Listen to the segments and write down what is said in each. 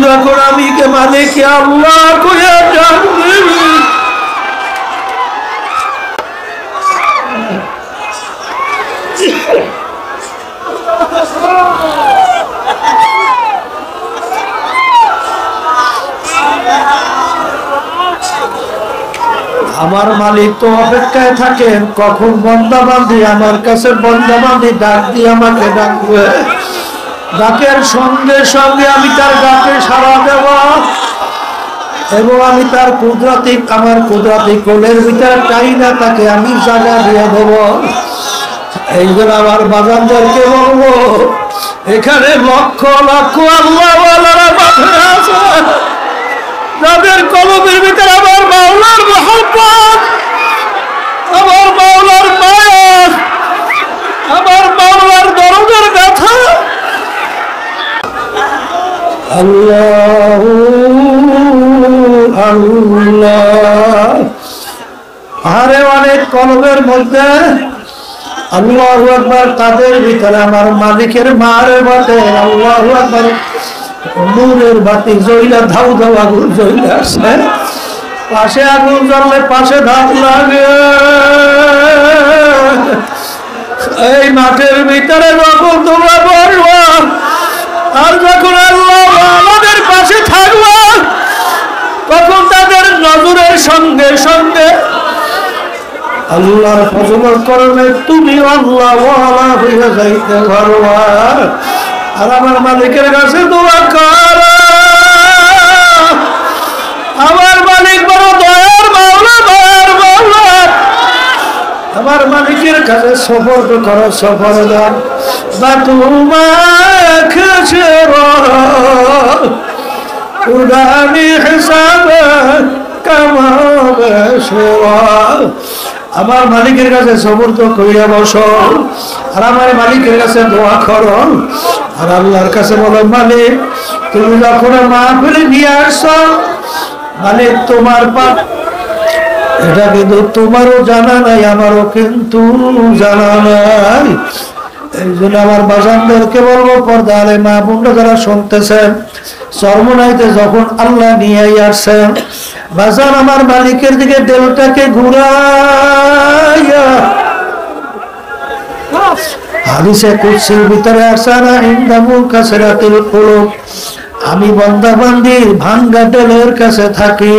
যখন আমি কে মালিক আল্লাহ কইয়া ডাকবি, আমার মালিক তো অপেক্ষায় থাকেন কখন বন্দা বান্ধি আমার কাছে বন্দা বান্ধি ডাক দিয়ে আমাকে ডাকবে। ডাকের সঙ্গে সঙ্গে আমি তার ডাকে সাড়া দেব এবং আমি তার কুদরতি আমার কুদরতি কোলের ভিতরে টাইনা তাকে আমি জায়গা দিয়ে দেব। এই জন্য আমার বাজানদেরকে বলবো, এখানে লক্ষ লক্ষ আল্লাহওয়ালারা মাঠে আছে, যাদের কলবের ভিতরে আমার মাওলার মহব্বত, আমার মাওলার মায়া, আমার মাওলার দরদের কথা। আল্লাহু আল্লাহ। আরে অনেক কলবের মধ্যে আল্লাহু আকবার, তাদের ভিতরে আমার মালিকের মারে বাতে আল্লাহু আকবার নূরের বাতি জ্বলা ধাউ ধাউ আগুন জ্বলে আসে। পাশে আগুন জ্বললে পাশে ধাপ লাগে। এই মাঠের ভিতরে যখন তোমরা বলবা আর যখন আল্লাহ আমাদের পাশে থাকবা, তখন তাদের নজরের সঙ্গে সঙ্গে আল্লাহর ফজল করবে, তুমি আল্লাহ ওয়ালা হয়ে যাইতে পারবা। আর আমার মালিকের কাছে দোয়া কর, আমার মালিক বড় দয়ার মাওলা, দয়ার মাওলা। আমার মালিকের কাছে সফর করো, সফর দান বা তোমাকে উদানি হিসাবে কামাবে সেবা। আমার মালিকের কাছে সবর তো কইরা বসো, আর আমার মালিকের কাছে দোয়া করো, আর আল্লাহর কাছে বলো, মালিক তুমি যখন মাহফিলে নিয়ে আসছো, মালিক তোমার পাপ এটা কিন্তু তোমারও জানা নাই, আমারও কিন্তু জানা নাই। এই জন্য আমার বাজানদেরকে বলবো, পর্দা আলে মা বোনরা যারা শুনতেছেন, চরমনাইতে যখন আল্লাহ নিয়ে আসছেন, বাজান আমার মালিকের দিকে দেলটাকে ঘুরাইয়া, হাদিসে কুদসির ভিতরে আসে না, ইনদামুল কাসরাতিল কুলুব, আমি বান্দা বান্দির ভাঙ্গা দেলের কাছে থাকি।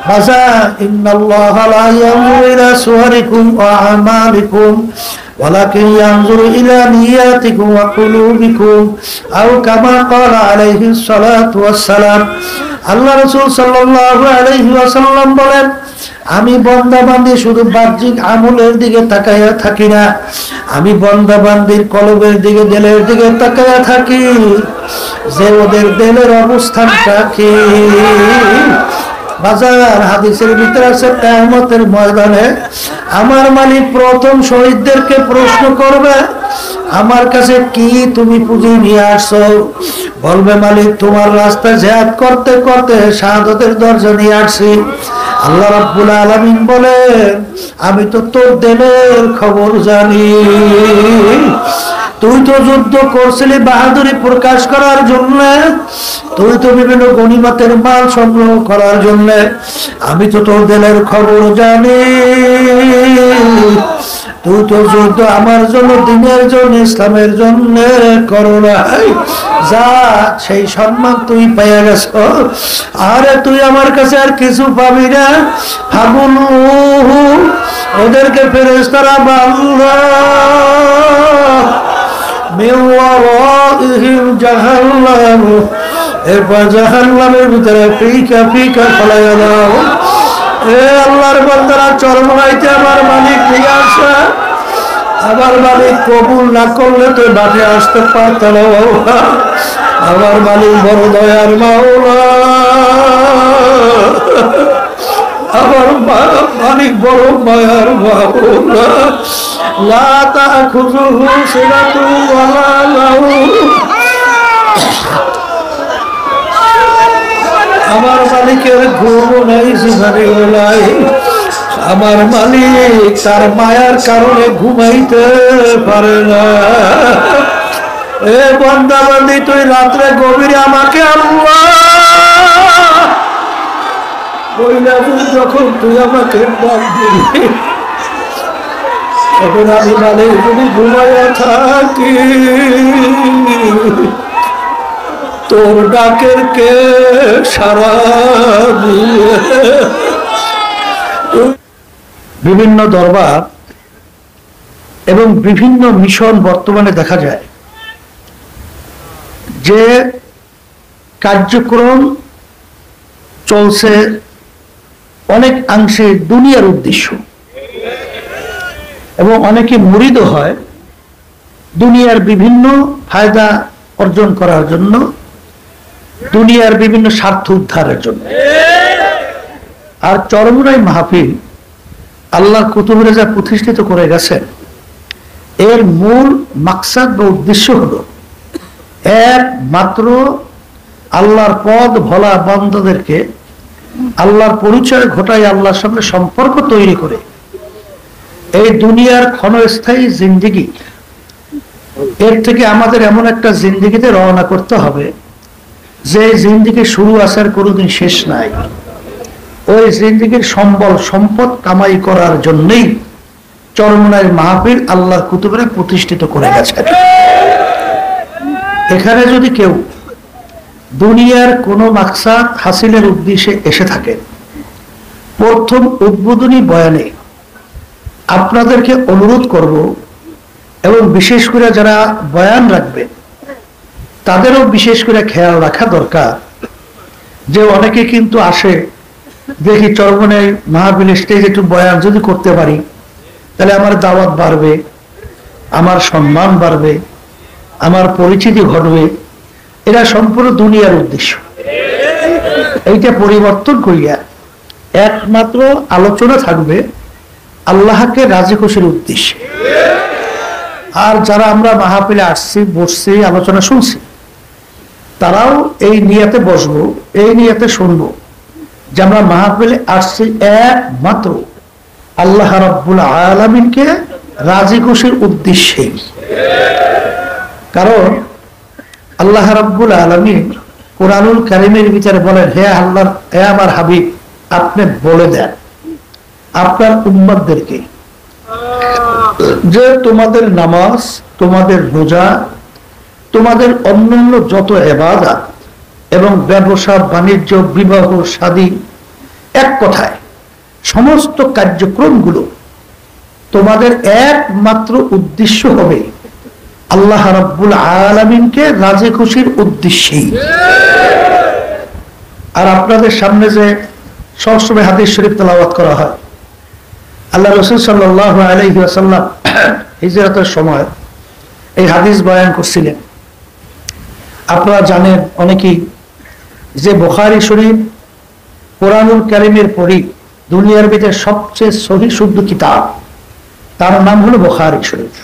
বাজান ইন্নাল্লাহা লা ইয়ানজুরু ইলা সুওয়ারিকুম ওয়া আমালিকুম ওয়ালাকিন ইয়ানজুরু ইলা নিয়াতিকুম ওয়া কুলুবিকুম, আও কামা ক্বালা আলাইহিস সালাতু ওয়াস সালাম। আল্লাহ রাসূল সাল্লাল্লাহু আলাইহি ওয়াসাল্লাম বলেন, আমি বান্দা বান্দি শুধু বাহ্যিক আমলের দিকে তাকায়া থাকি না, আমি বান্দা বান্দির কলবের দিকে, দিলের দিকে তাকায়া থাকি, যে ওদের দিলের অবস্থানটা কি। বাজার হাদিসের ভিতরে আছে, কিয়ামতের ময়দানে আমার মালিক প্রথম শহীদদেরকে প্রশ্ন করবে, আমার কাছে কি তুমি পুঁজি নিয়ে আসছো? বলবে, মালিক তোমার রাস্তায় জিহাদ করতে করতে শাহাদাতের দরজা নিয়ে আসছি। আল্লাহ রাব্বুল আলামিন বলেন, আমি তো তোর দিলের খবর জানি। তুই তো যুদ্ধ করছিলি বাহাদুরি প্রকাশ করার জন্য, তুই তো বিভিন্ন গনিমতের মাল সংগ্রহ করার জন্য, আমি তো তোর দিলের খবর জানি। তুই তো যুদ্ধ আমার জন্য, দিনের জন্য, ইসলামের জন্য করো নাই, যা সেই সম্মান তুই পেয়ে গেছ। আরে তুই আমার কাছে আর কিছু পাবি না। ফাগুনু ওদেরকে ফেরেশতারা বাংলা জাহান্নাম, এরপর জাহান্নামের ভিতরে ফিকা ফিকা ফলাইয়া দাও। এ আল্লাহর বান্দারা, চরমনাইতে আমার মালিক নিয়ে আসে, আমার মালিক কবুল না করলে তো মাঠে আসতে পারত না। আমার মালিক বড় দয়ার মাওলা, আমার মালিক বড় মায়ার মাওলা। লা তাখুযুহু সিনাতুন ওয়ালা নাওম, আমার মালিকের ঘুম নাই, জীবনেও নাই। আমার মালিক তার মায়ার কারণে ঘুমাইতে পারে না। এ বান্দাবান্দি তুই রাত্রে গভীরে আমাকে আল্লাহ বইলা যখন তুই আমাকে ডাক দিবি তখন আমি মানে যদি ঘুমাইয়া থাকি তোর ডাকের কে সারা দিয়ে। বিভিন্ন দরবার এবং বিভিন্ন মিশন বর্তমানে দেখা যায় যে কার্যক্রম চলছে অনেক অংশে দুনিয়ার উদ্দেশ্য এবং অনেকে মুরিদ হয় দুনিয়ার বিভিন্ন ফায়দা অর্জন করার জন্য, দুনিয়ার বিভিন্ন স্বার্থ উদ্ধারের জন্য। আর চরমরাই মাহফিল আল্লাহর কুতুবে যা প্রতিষ্ঠিত করে গেছেন, এর মূল মাকসাদ বা উদ্দেশ্য হলো একমাত্র আল্লাহর পদ ভোলা বান্দাদেরকে আল্লাহর পরিচয় ঘটাই আল্লাহর সঙ্গে সম্পর্ক তৈরি করে এই দুনিয়ার ক্ষণস্থায়ী জিন্দেগি এর থেকে আমাদের এমন একটা জিন্দেগিতে রওনা করতে হবে যে জিন্দেগি শুরু আসার কোনোদিন শেষ নাই। ওই জিন্দেগির সম্বল সম্পদ কামাই করার জন্যই চরমনাই মাহফিল আল্লাহর কুতুবে প্রতিষ্ঠিত করে গেছে। এখানে যদি কেউ দুনিয়ার কোনো মাকসাদ হাসিলের উদ্দেশ্যে এসে থাকে, প্রথম উদ্বোধনী বয়ানে আপনাদেরকে অনুরোধ করব এবং বিশেষ করে যারা বয়ান রাখবে তাদেরও বিশেষ করে খেয়াল রাখা দরকার যে অনেকে কিন্তু আসে দেখি চরমনাই মাহফিল স্টেজে একটু বয়ান যদি করতে পারি তাহলে আমার দাওয়াত বাড়বে, আমার সম্মান বাড়বে, আমার পরিচিতি ঘটবে। এরা সম্পূর্ণ দুনিয়ার উদ্দেশ্য। এইটা পরিবর্তন করিয়া একমাত্র আলোচনা থাকবে আল্লাহকে রাজি খুশির উদ্দেশ্যে। আর যারা আমরা মাহফিলে আসছি, বসছি, আলোচনা শুনছি, তারাও এই নিয়াতে বসবো, এই নিয়াতে শুনবো যে আমরা মাহফিলে আসছি একমাত্র আল্লাহ রাব্বুল আলামিনকে রাজি খুশির উদ্দেশ্যেই। কারণ আল্লাহ রাব্বুল আলামিন কুরআনুল কারীমের ভিতরে বলেন, হে আল্লাহ, হে আমার হাবিব, আপনি বলে দেন আপনার উম্মতদেরকে যে তোমাদের নামাজ, তোমাদের রোজা, তোমাদের অন্যান্য যত ইবাদত এবং ব্যবসা বাণিজ্য, বিবাহ শাদী, এক কথায় সমস্ত কার্যক্রমগুলো তোমাদের একমাত্র উদ্দেশ্য হবে আল্লাহ রাব্বুল আলামিনকে রাজি খুশির উদ্দেশ্যেই। আর আপনাদের সামনে যে সবসময় হাদিস শরীফ তেলাওয়াত করা হয়, আল্লাহ রাসূল সাল্লাল্লাহু আলাইহি ওয়াসাল্লাম হিজরতের সময় এই হাদিস বয়ান করছিলেন। আপনারা জানেন অনেকেই যে বুখারী শরীফ কুরআনুল কারীমের পরই দুনিয়ার ভিতরে সবচেয়ে সহিহ শুদ্ধ কিতাব, তার নাম হলো বুখারী শরীফ।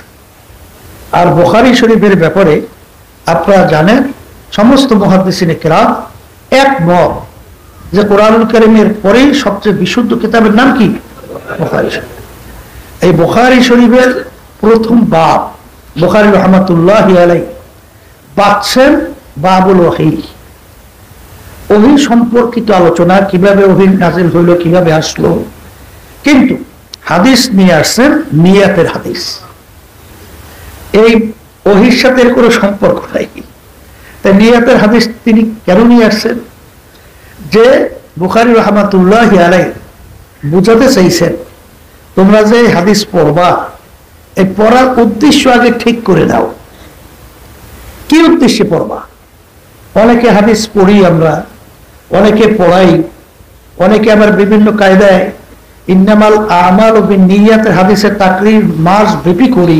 আর বুখারী শরীফের ব্যাপারে আপনারা জানেন সমস্ত মুহাদ্দিসিনে কেরাম একমত যে কুরআনুল কারীমের পরেই সবচেয়ে বিশুদ্ধ কিতাবের নাম কি? বুখারী শরীফ। এই বুখারী শরীফের প্রথম বাব বুখারী রাহমাতুল্লাহি আলাইহি বাছছেন বাবুল ওহী, ওহী সম্পর্কিত আলোচনা, কিভাবে ওহী নাযিল হইল, কিভাবে আসলো। কিন্তু হাদিস নিয়ে আসছেন নিয়াতের হাদিস। এই ওহীর সাথে কোনো সম্পর্ক নাই। তাই নিয়াতের হাদিস তিনি কেন নিয়ে আসছেন? যে বুখারী রাহমাতুল্লাহি আলাইহি বুঝাতে চাইছেন তোমরা যে হাদিস পড়বা, এই পড়ার উদ্দেশ্য আগে ঠিক করে দাও। কি উদ্দেশ্যে পড়বা? অনেকে হাদিস পড়ি আমরা, অনেকে পড়াই, অনেকে আবার বিভিন্ন কায়দায় ইন্নামাল আমালু বিন্নিয়াতের হাদিসের তাকরীর মাস ব্যাপী করি,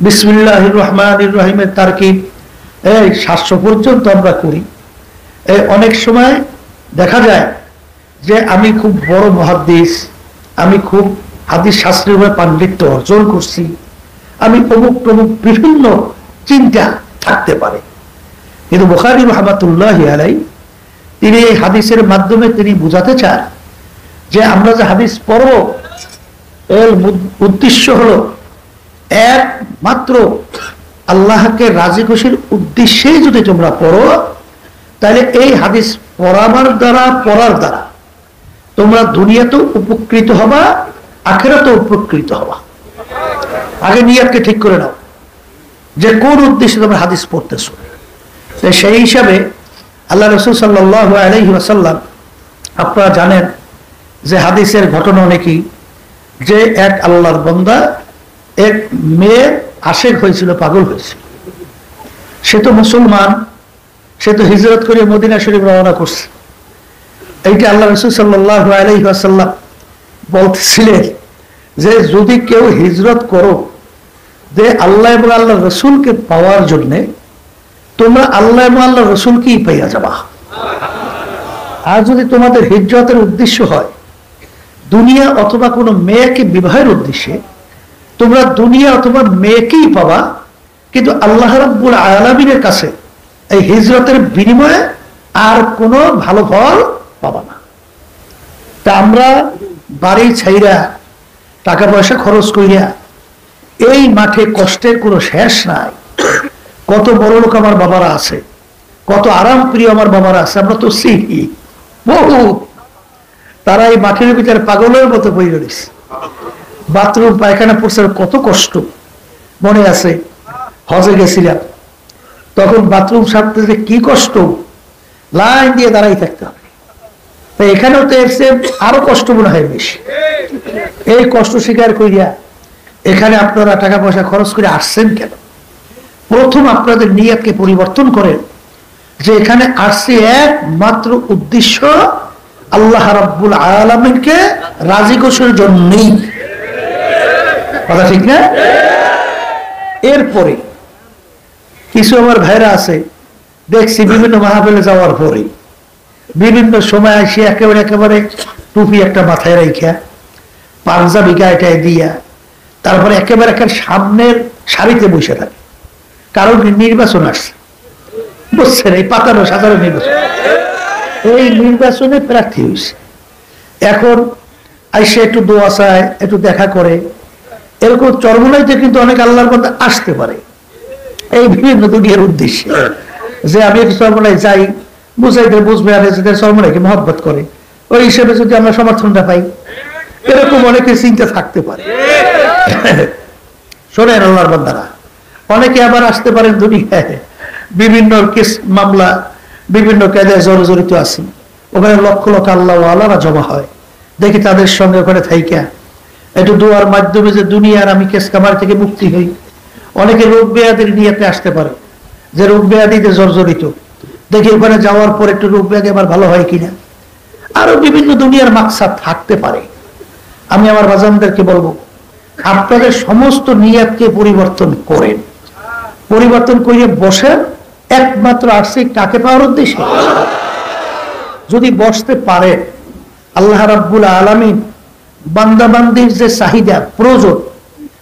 বিসমিল্লাহির রহমানির রহিমের তারকিব এই 700 পর্যন্ত আমরা করি। অনেক সময় দেখা যায় যে আমি খুব বড় মুহাদ্দিস, আমি খুব হাদিস শাস্ত্রের উপরে পাণ্ডিত্য অর্জন করছি, আমি অমুক প্রমুখ বিভিন্ন চিন্তা থাকতে পারে। কিন্তু বুখারী রাহমাতুল্লাহি আলাইহি তিনি এই হাদিসের মাধ্যমে তিনি বুঝাতে চান যে আমরা যে হাদিস পড়ব এর উদ্দেশ্য হলো একমাত্র আল্লাহকে রাজি খুশির উদ্দেশ্যেই যদি তোমরা পড়ো, তাহলে এই হাদিস পড়ার দ্বারা তোমরা দুনিয়াতেও উপকৃত হবা, আখিরাতেও উপকৃত হবা। আগে নিয়তকে ঠিক করে নাও যে কোন উদ্দেশ্যে তোমরা হাদিস পড়তেছো। সেই হিসাবে আল্লাহ রাসূল সাল্লাল্লাহু আলাইহি ওয়াসাল্লাম, আপনারা জানেন যে হাদিসের ঘটনা অনেকই, যে এক আল্লাহর বান্দা এক মেয়ে আশেক হয়েছিল, পাগল হয়েছিল। সে তো মুসলমান, সে তো হিজরত করে মদিনা শরীফ রওনা করছে। এইটা আল্লাহ রাসূল সাল্লাল্লাহু আলাইহি ওয়াসাল্লাম বলতেছিলেন যে যদি কেউ হিজরত করো যে আল্লাহ এবং আল্লাহ রসুলকে পাওয়ার জন্যে, তোমরা আল্লাহ এবং আল্লাহ রসুলকেই পাইয়া যাবা। আর যদি তোমাদের হিজরতের উদ্দেশ্য হয় দুনিয়া অথবা কোনো মেয়েকে বিবাহের উদ্দেশ্যে, তোমরা দুনিয়া অথবা মেয়েকেই পাবা, কিন্তু আল্লাহ রাব্বুল আলামিনের কাছে এই হিজরতের বিনিময়ে আর কোনো ভালো ফল পাবা না। তা আমরা বাড়ি ছাইরা টাকা পয়সা খরচ করিয়া এই মাঠে কষ্টের কোনো শেষ নাই। কত বড় লোক আমার বাবারা আছে, কত আরাম প্রিয় আমার বাবারা আছে, আমরা তো চিনি বহু। তারা এই মাঠের ভিতরে পাগলের মতো বই রয়েছে, বাথরুম পায়খানা পড়ছে, কত কষ্ট। মনে আছে হজে গেছিলাম, তখন বাথরুম সারতে যে কি কষ্ট, লাইন দিয়ে দাঁড়াই থাকতে হবে। তাই এখানেও তো এসে আরো কষ্ট মনে হয় বেশি। এই কষ্ট স্বীকার করিয়া এখানে আপনারা টাকা পয়সা খরচ করে আসছেন কেন? প্রথম আপনাদের নিয়তকে পরিবর্তন করেন যে এখানে আসছে একমাত্র উদ্দেশ্য আল্লাহ রাব্বুল আলামিনকে রাজি খুশির জন্যই। কথা ঠিক না? এরপরে কিছু আমার ভাইরা আছে, দেখছি বিভিন্ন মাহফিলে যাওয়ার পরে বিভিন্ন সময় আসে একেবারে টুপি একটা মাথায় রাইখা, পাঞ্জাবি গায়েটায় দিয়া, তারপরে একেবারে সামনের সারিতে বসে থাকে। কারণ নির্বাচন আসছে, বুঝছেন, এই পাতানো সাধারণ নির্বাচন, এই নির্বাচনে প্রার্থী হয়েছে। এখন আইসে একটু দোয়া চায়, একটু দেখা করে, এরকম চরমনাইতে কিন্তু অনেক আল্লাহর মধ্যে আসতে পারে এই বিভিন্ন দুনিয়ার উদ্দেশ্যে, যে আমি একটু চরমনাই যাই, বুঝাইতে বুঝবে আর চরমনাইকে মহব্বত করে, ওই হিসেবে যদি আমরা সমর্থনটা পাই, এরকম অনেকে চিন্তা থাকতে পারে। শোনেন আল্লাহর বান্দারা, অনেকে আবার আসতে পারেন দুনিয়ায় বিভিন্ন কেস মামলা, বিভিন্ন কায়দায় জড়িত আছেন, ওখানে লক্ষ লক্ষ আল্লাহ আল্লাহরা জমা হয়। দেখি তাদের সঙ্গে ওখানে থাইকা একটু দোয়ার মাধ্যমে যে দুনিয়ার আমি কেস কামার থেকে মুক্তি হই। অনেকে রোগ ব্যাধির নিয়েতে আসতে পারে, যে রোগ ব্যাধিতে জর্জরিত, দেখি ওখানে যাওয়ার পর একটু রোগ ব্যাধি আবার ভালো হয় কিনা। আরো বিভিন্ন দুনিয়ার মাকসাদ থাকতে পারে। আমি আমার বাজানদেরকে বলবো, আপনাদের সমস্ত নিয়তকে পরিবর্তন করেন, পরিবর্তন করিয়ে বসেন একমাত্র আসছে কাকে পাওয়ার উদ্দেশ্যে। যদি বসতে পারে, আল্লাহ রাব্বুল আলামিন বান্দাবান্দির যে চাহিদা প্রয়োজন,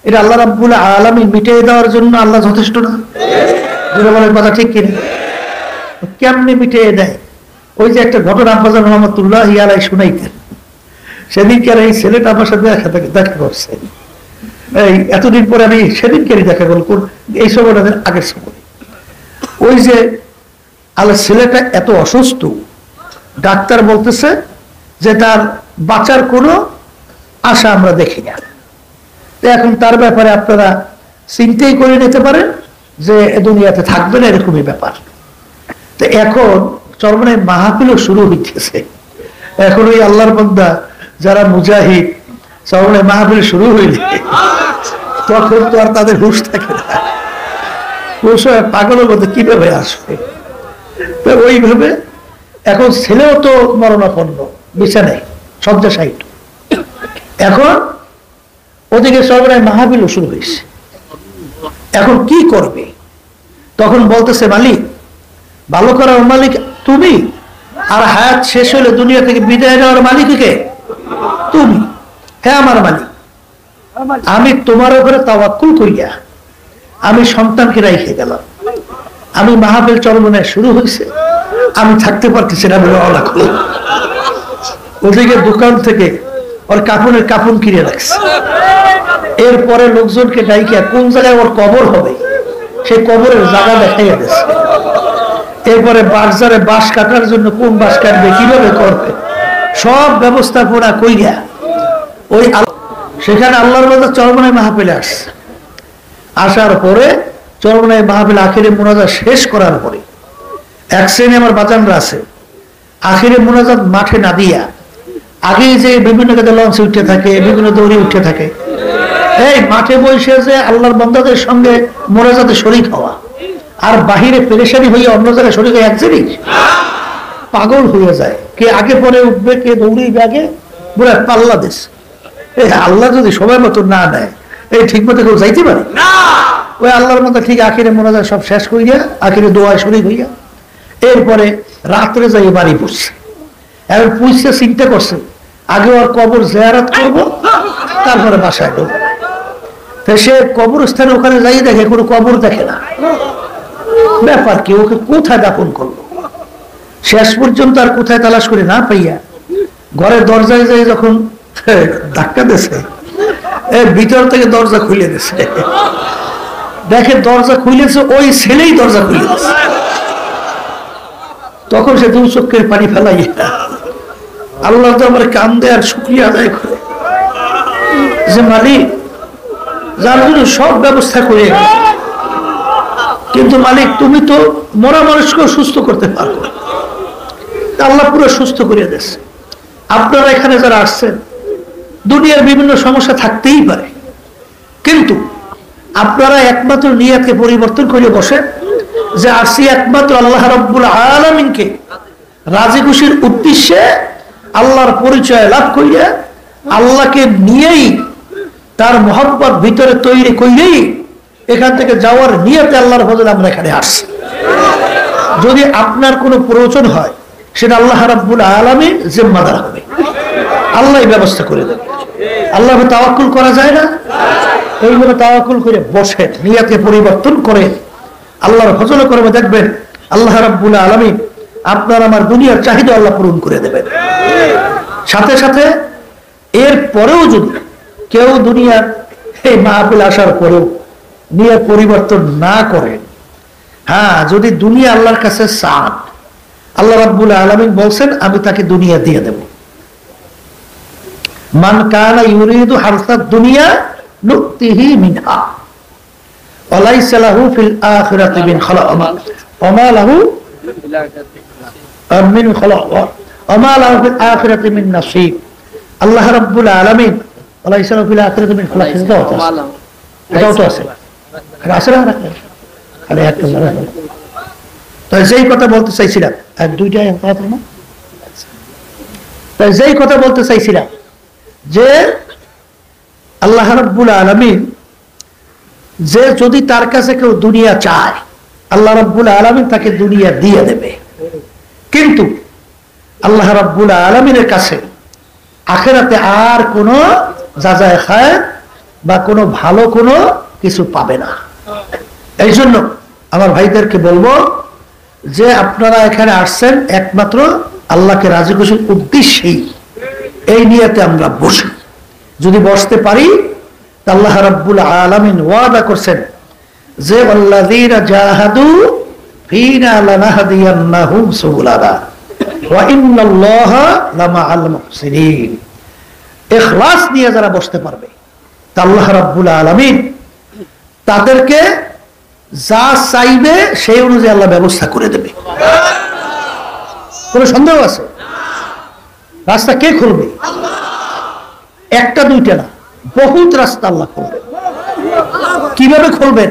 এটা আল্লাহ রাব্বুল আলামিন মিটিয়ে দেওয়ার জন্য আল্লাহ যথেষ্ট না? বলার কথা ঠিক কিনা? কেমনে মিটিয়ে দেয়? ওই যে একটা ঘটনা আব্বাজান রহমতুল্লাহি আলাইহি শুনাইতেন, সেদিনকার এই ছেলেটা আমার সাথে দেখা করছে। এই এতদিন পরে আমি সেদিনকারই দেখা গেল, এই সময় আগের সময়। ওই যে আল্লাহ ছেলেটা এত অসুস্থ, ডাক্তার বলতেছে যে তার বাঁচার কোনো আশা আমরা দেখি না। এখন তার ব্যাপারে আপনারা চিন্তাই করে নিতে পারেন যে দুনিয়াতে থাকবে না, এরকমই ব্যাপার। তো এখন চরমনের মাহফিলও শুরু হইতেছে। এখন ওই আল্লাহর বান্দা যারা মুজাহিদ, চরমনের মাহফিল শুরু হইলে তখন তো আর তাদের হুঁশ থাকে না, হুঁশ হয় পাগলের মধ্যে কিভাবে আসবে। তো ওইভাবে এখন ছেলেও তো মরণাপন্ন, বিছানায় শয্যাশায়ী। এখন ওদিকে চরমনের মাহফিলও শুরু হয়েছে। এখন কি করবে? তখন বলতেছে, মালিক, ভালো করার মালিক তুমি, আর হায়াত শেষ হলে দুনিয়া থেকে বিদায় নেওয়ার মালিককে তুমি। হ্যাঁ আমার মালিক, আমি তোমার উপরে তাওয়াক্কুল করিয়া আমি সন্তানকে রাইখে গেলাম। আমি মাহফিল চরমনায় শুরু হয়েছে, আমি থাকতে পারতেছি না, আমি রওনা করলাম। ওদিকে দোকান থেকে ওর কাপড়ের কাপড় কিনে রাখছে। এরপরে লোকজনকে ডাইকিয়া কোন জায়গায় ওর কবর হবে সেই কবরের জায়গা দেখাইয়া দিচ্ছে। এরপরে বাজারে বাঁশ কাটার জন্য কোন বাঁশ কাটবে, কিভাবে করবে, সব ব্যবস্থাপনা কইরা ওই সেখানে আল্লাহর বাজার চরমনাই মাহফিলে আসছে। আসার পরে চরমনাই মাহফিল আখিরে মুনাজাত শেষ করার পরে এক শ্রেণী আমার বাজানরা আছে, আখিরে মুনাজাত মাঠে না দিয়া আগে যে বিভিন্ন কাজে লঞ্চে উঠে থাকে, বিভিন্ন দৌড়ে উঠে থাকে, এই মাঠে বসে যে আল্লাহর বান্দাদের সঙ্গে মুনাজাতে শরীক হওয়া আর বাহিরে পেরেশানি হইয়া অন্য জায়গায় শরীক হয়ে এক জিনিস, পাগল হয়ে যায়। কে আগে পরে উঠবে, কে দৌড়িয়ে আগে, পুরো পাল্লা দেশ। আল্লাহ যদি সময় মতো না নেয়, এই ঠিক মতো কেউ যাইতে পারে না। ওই আল্লাহর মতো ঠিক আখিরে মোনাজাত সব শেষ করিয়া আখিরে দোয়ায় শরীক হইয়া এরপরে রাত্রে যাই বাড়ি পড়ছে। এখন পুলিশে চিন্তা করছে আগে ওর কবর জিয়ারত করব, তারপরে বাসায় ঢুকবো। সে কবরস্থানে ওখানে যাই দেখে কোনো কবর দেখে না। ব্যাপার কি, ওকে কোথায় দাফন করলো? শেষ পর্যন্ত আর কোথায় তালাশ করে না পাইয়া ঘরের দরজায় যাই যখন ধাক্কা দিয়েছে, ভিতর থেকে দরজা খুলে দিয়েছে, দেখে দরজা খুলেছে, ওই ছেলেই দরজা খুলে দিয়েছে। তখন সে দু চোখের পানি ফেলাইয়া আল্লাহ আমার কান্দে আর শুকরিয়া আদায় করে যে মালিক, যার জন্য সব ব্যবস্থা করে, কিন্তু মালিক তুমি তো মরা মানুষকেও সুস্থ করতে পারো। আল্লাহ পুরো সুস্থ করে দিয়েছে। আপনারা এখানে যারা আসছেন, দুনিয়ার বিভিন্ন সমস্যা থাকতেই পারে, কিন্তু আপনারা একমাত্র নিয়তকে পরিবর্তন করে বসেন যে আসি একমাত্র আল্লাহ রাব্বুল আলামিনকে রাজি খুশির উদ্দেশ্যে আল্লাহর পরিচয় লাভ করিয়া আল্লাহকে নিয়েই তার মহব্বত ভিতরে তৈরি করেই এখান থেকে যাওয়ার নিয়তে আল্লাহর ফজলে আমরা এখানে আসছি। যদি আপনার কোনো প্রয়োজন হয় সেটা আল্লাহ রাব্বুল আলামিন জিম্মাদার হবে, আল্লাহই ব্যবস্থা করে দেবে। আল্লাহকে তাওয়াক্কুল করা যায় না? এইভাবে তাওয়াক্কুল করে বসে নিয়তকে পরিবর্তন করে আল্লাহর ফজলে করবে, দেখবেন আল্লাহ রাব্বুল আলামিন আপনার আমার দুনিয়ার চাহিদা আল্লাহ পূরণ করে দেবেন। সাথে সাথে এর পরেও যদি কেউ দুনিয়ার এই মাহফিল আসার পরেও নিয়ত পরিবর্তন না করে, হ্যাঁ, যদি দুনিয়া আল্লাহর কাছে চান, আল্লাহ রাব্বুল আলামিন বলছেন আমি তাকে দুনিয়া দিয়ে দেব। মান কানা ইউরিদু হারসাদ দুনিয়া নুতিহি মিনহা ওয়া লাইসা লাহু ফিল আখিরাতি মিন খালাক ওয়া মা লাহু মিন খালাক ওয়া মা লাহু ফিল আখিরাতি মিন নাসীব। আল্লাহ রাব্বুল আলামিন ওয়া লাইসা লাহু ফিল আখিরাতি মিন খালাক, এটাও তো আছে, আছে না? আরে একটা তাই যেই কথা বলতে চাইছিলাম, এক দুইটা কথা না, তাই যেই কথা বলতে চাইছিলাম যে আল্লাহ রাব্বুল আলামিন যে যদি তার কাছে কেউ দুনিয়া চায়, আল্লাহ রাব্বুল আলামিন তাকে দুনিয়া দিয়ে দেবে। কিন্তু আল্লাহ রাব্বুল আলামিনের কাছে আখিরাতে আর কোনো যাজায়ে খায় বা কোনো ভালো কোনো কিছু পাবে না। এই জন্য আমার ভাইদেরকে বলবো যে আপনারা এখানে আসছেন একমাত্র আল্লাহকে রাজি খুশির উদ্দেশ্যেই, এই নিয়তে আমরা বসি। যদি বসতে পারি, আল্লাহ রাব্বুল আলামিন ওয়াদা করছেন যে আল্লাযীনা জাহাদু ফীনা লানাহদিয়ান্নাহুম সুবুলানা ওয়া ইন্নাল্লাহা লামাআল মুহসিনিন। ইখলাস নিয়ে যারা বসতে পারবে, আল্লাহ রাব্বুল আলামিন তাদেরকে যা চাইবে সেই অনুযায়ী আল্লাহ ব্যবস্থা করে দেবে। কোনো সন্দেহ আছে? রাস্তা কে খুলবে? একটা দুইটা না, বহুত রাস্তা আল্লাহ খুলবে। কিভাবে খুলবেন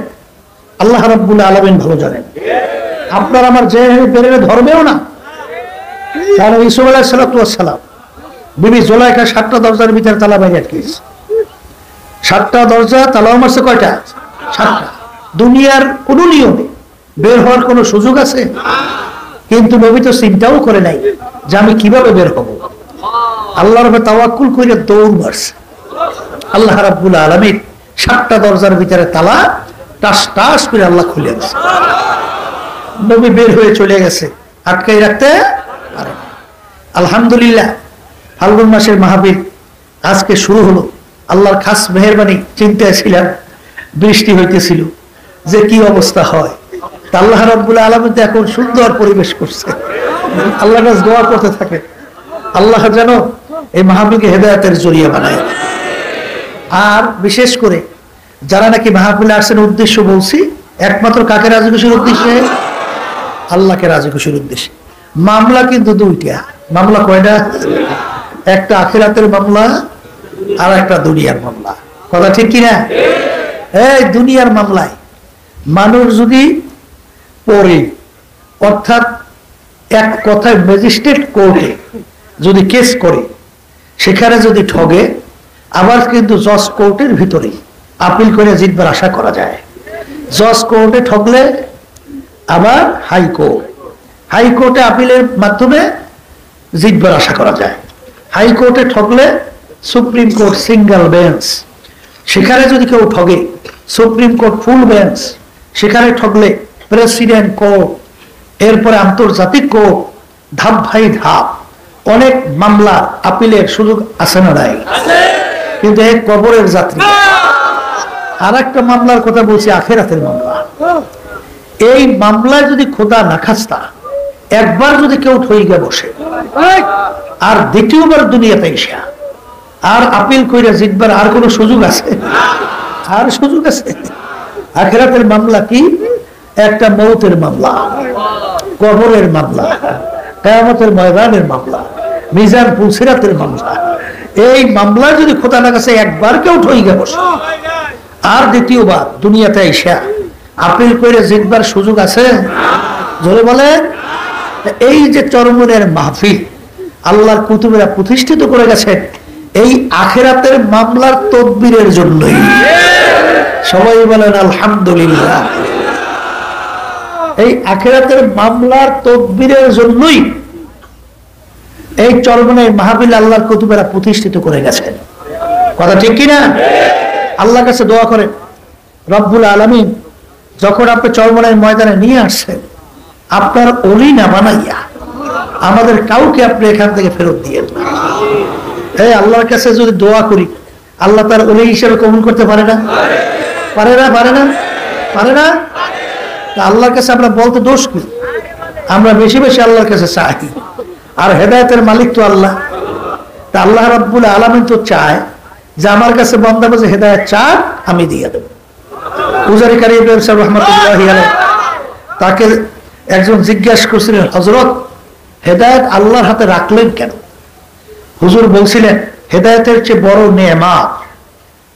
আল্লাহ রাব্বুল আলামিন ভালো জানেন। আপনার আমার যে বেরেনে ধরবেও না। কারণ ইউসুফ আলাইহিস সালাম বিবি জুলাইখা 7টা দরজার ভিতরে তালা বাইরে আটকেছে। 7টা দরজা তালা মারছে কয়টা? 7টা। দুনিয়ার কোন নিয়মে বের হওয়ার কোন সুযোগ আছে? কিন্তু নবী তো চিন্তাও করে নাই যে আমি কিভাবে বের হব। আল্লাহর উপর তাওয়াক্কুল করে দৌড় মারছে। আল্লাহ রাব্বুল আলামিন 7টা দরজার ভিতরে তালা টাস টাস করে আল্লাহ খুলে দিয়েছে। নবী বের হয়ে চলে গেছে, আটকাই রাখতে পারে না। আলহামদুলিল্লাহ, ফাল্গুন মাসের মাহফিল আজকে শুরু হলো। আল্লাহর খাস মেহেরবানি, চিন্তায় ছিলাম, বৃষ্টি হইতেছিল, যে কি অবস্থা হয়। আল্লাহ রাব্বুল আলামিন তো এখন সুন্দর পরিবেশ করছে, আল্লাহর কাছে দোয়া করতে থাকে আল্লাহ যেন এই মাহফিলকে হেদায়েতের জরিয়া বানায়। আর বিশেষ করে যারা নাকি মাহফিলে আসছেন, উদ্দেশ্য বলছি একমাত্র কাকে রাজি খুশির উদ্দেশ্যে? আল্লাহকে রাজি খুশির উদ্দেশ্যে। মামলা কিন্তু দুইটা। মামলা কয়টা? একটা আখিরাতের মামলা আর একটা দুনিয়ার মামলা। কথা ঠিক কিনা? এই দুনিয়ার মামলায় মানুষ যদি পড়ে, অর্থাৎ এক কথায় ম্যাজিস্ট্রেট কোর্টে যদি কেস করে, সেখানে যদি ঠগে, আবার কিন্তু জজ কোর্টের ভিতরে আপিল করে জিতবার আশা করা যায়। জজ কোর্টে ঠগলে আবার হাইকোর্ট, হাইকোর্টে আপিলের মাধ্যমে জিতবার আশা করা যায়। হাইকোর্টে ঠগলে সুপ্রিম কোর্ট সিঙ্গেল বেঞ্চ, সেখানে যদি কেউ ঠগে সুপ্রিম কোর্ট ফুল বেঞ্চ, সেখানে ঠগলে প্রেসিডেন্ট কোর্ট, এরপরে আন্তর্জাতিক কোর্ট, ধাপ ভাই ধাপ অনেক মামলা আপিলের সুযোগ আছে না নাই? কিন্তু এই কবরের যাত্রী। আর একটা মামলার কথা বলছি, আখিরাতের মামলা। এই মামলায় যদি খোদা না খাস্তা একবার যদি কেউ ঠইগে বসে আর দ্বিতীয়বার দুনিয়াতে এসে আর আপিল কইরা জিতবার আর কোন সুযোগ আছে? আর সুযোগ আছে? আখিরাতের মামলা কি? একটা মৌতের মামলা, কবরের মামলা, কিয়ামতের ময়দানের মামলা, মিজান পুলসিরাতের মামলা। এই মামলা যদি খোদা না কাছে একবার কেউ ঠইগে বসে আর দ্বিতীয়বার দুনিয়াতে এসে আপিল করে জিতবার সুযোগ আছে? জোরে বলে। এই যে চরমনের মাহফিল আল্লাহর কুতুবেরা প্রতিষ্ঠিত করে গেছেন এই আখিরাতের মামলার তদবিরের জন্যই। সবাই বলেন আলহামদুলিল্লাহ। এই আখিরাতের মামলার তদবিরের জন্যই এই চরমনের মাহফিল আল্লাহর কুতুবেরা প্রতিষ্ঠিত করে গেছেন। কথা ঠিক কিনা? আল্লাহর কাছে দোয়া করেন, রব্বুল আলামিন যখন আপনি চরমনের ময়দানে নিয়ে আসছেন, আপনার ওলি না বানাইয়া আমাদের কাউকে আপনি এখান থেকে ফেরত দিয়েন না। এই আল্লাহর কাছে যদি দোয়া করি, আল্লাহ তার ওলি হিসেবে কবুল করতে পারে না? পারে না? পারে না? পারে না? আল্লাহর কাছে আমরা বলতে দোষ কি? আমরা বেশি বেশি আল্লাহর কাছে চাই, আর হেদায়েতের মালিক তো আল্লাহ। তা আল্লাহ রাব্বুল আলামিন তো চায় যে আমার কাছে বান্দা বসে হেদায়েত চাক, আমি দিয়ে দেব। উজারি কারীম সাহেব রাহমাতুল্লাহি আলাইহি, তাকে একজন জিজ্ঞাসা করছিলেন, হযরত হেদায়েত আল্লাহর হাতে রাখলেন কেন? হুজুর বলছিলেন, হেদায়েতের চেয়ে বড় নেয়ামত